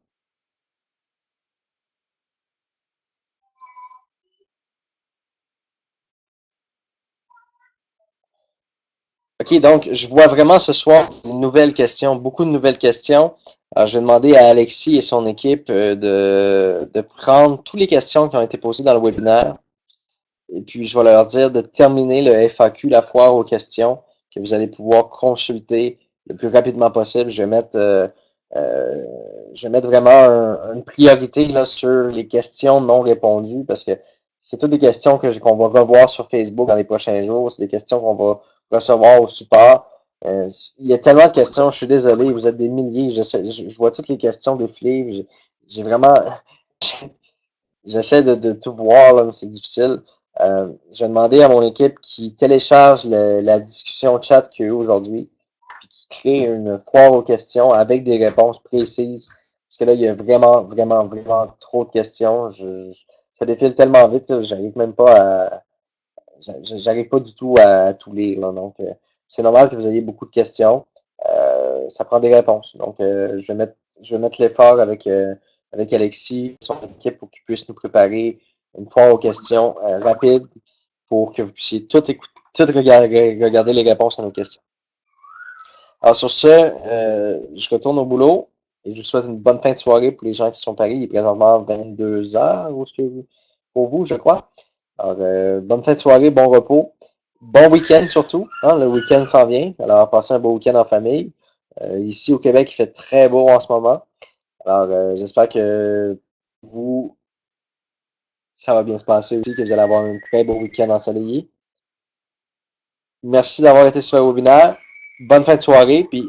OK, donc je vois vraiment ce soir de nouvelles questions, beaucoup de nouvelles questions. Alors, je vais demander à Alexis et son équipe de prendre toutes les questions qui ont été posées dans le webinaire. Et puis, je vais leur dire de terminer le FAQ, la foire aux questions, que vous allez pouvoir consulter le plus rapidement possible. Euh, je vais mettre vraiment une priorité là, sur les questions non répondues parce que c'est toutes des questions qu'on va revoir sur Facebook dans les prochains jours. C'est des questions qu'on va recevoir au support. Il y a tellement de questions, je suis désolé, vous êtes des milliers. Je vois toutes les questions défiler. J'ai vraiment, j'essaie de tout voir, là, mais c'est difficile. Je vais demander à mon équipe qui télécharge la discussion chat qu'il y a eu aujourd'hui, puis qui crée une foire aux questions avec des réponses précises. Parce que là, il y a vraiment trop de questions. Ça défile tellement vite, là, j'arrive pas du tout à tout lire, là. Donc, c'est normal que vous ayez beaucoup de questions. Ça prend des réponses. Donc, je vais mettre l'effort avec Alexis, son équipe, pour qu'il puisse nous préparer une fois aux questions rapides pour que vous puissiez tout écouter, tout regarder les réponses à nos questions. Alors, sur ce, je retourne au boulot et je vous souhaite une bonne fin de soirée pour les gens qui sont à Paris. Il est présentement 22 heures pour vous, je crois. Alors, bonne fin de soirée, bon repos. Bon week-end surtout. Hein, le week-end s'en vient. Alors, passez un beau week-end en famille. Ici au Québec, il fait très beau en ce moment. Alors, j'espère que vous, ça va bien se passer aussi, que vous allez avoir un très beau week-end ensoleillé. Merci d'avoir été sur le webinaire. Bonne fin de soirée. Puis,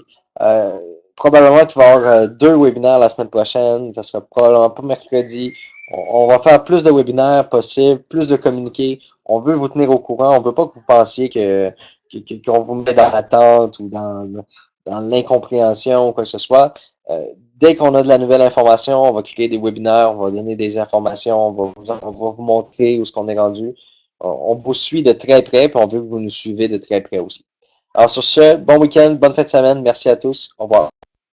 probablement qu'il va y avoir 2 webinaires la semaine prochaine. Ça sera probablement pas mercredi. On va faire plus de webinaires possibles, plus de communiqués. On veut vous tenir au courant. On veut pas que vous pensiez qu'on vous met dans l'attente ou dans l'incompréhension ou quoi que ce soit. Dès qu'on a de la nouvelle information, on va créer des webinaires, on va donner des informations, on va vous montrer où est-ce qu'on est rendu. On vous suit de très près, puis on veut que vous nous suivez de très près aussi. Alors sur ce, bon week-end, bonne fin de semaine, merci à tous, au revoir.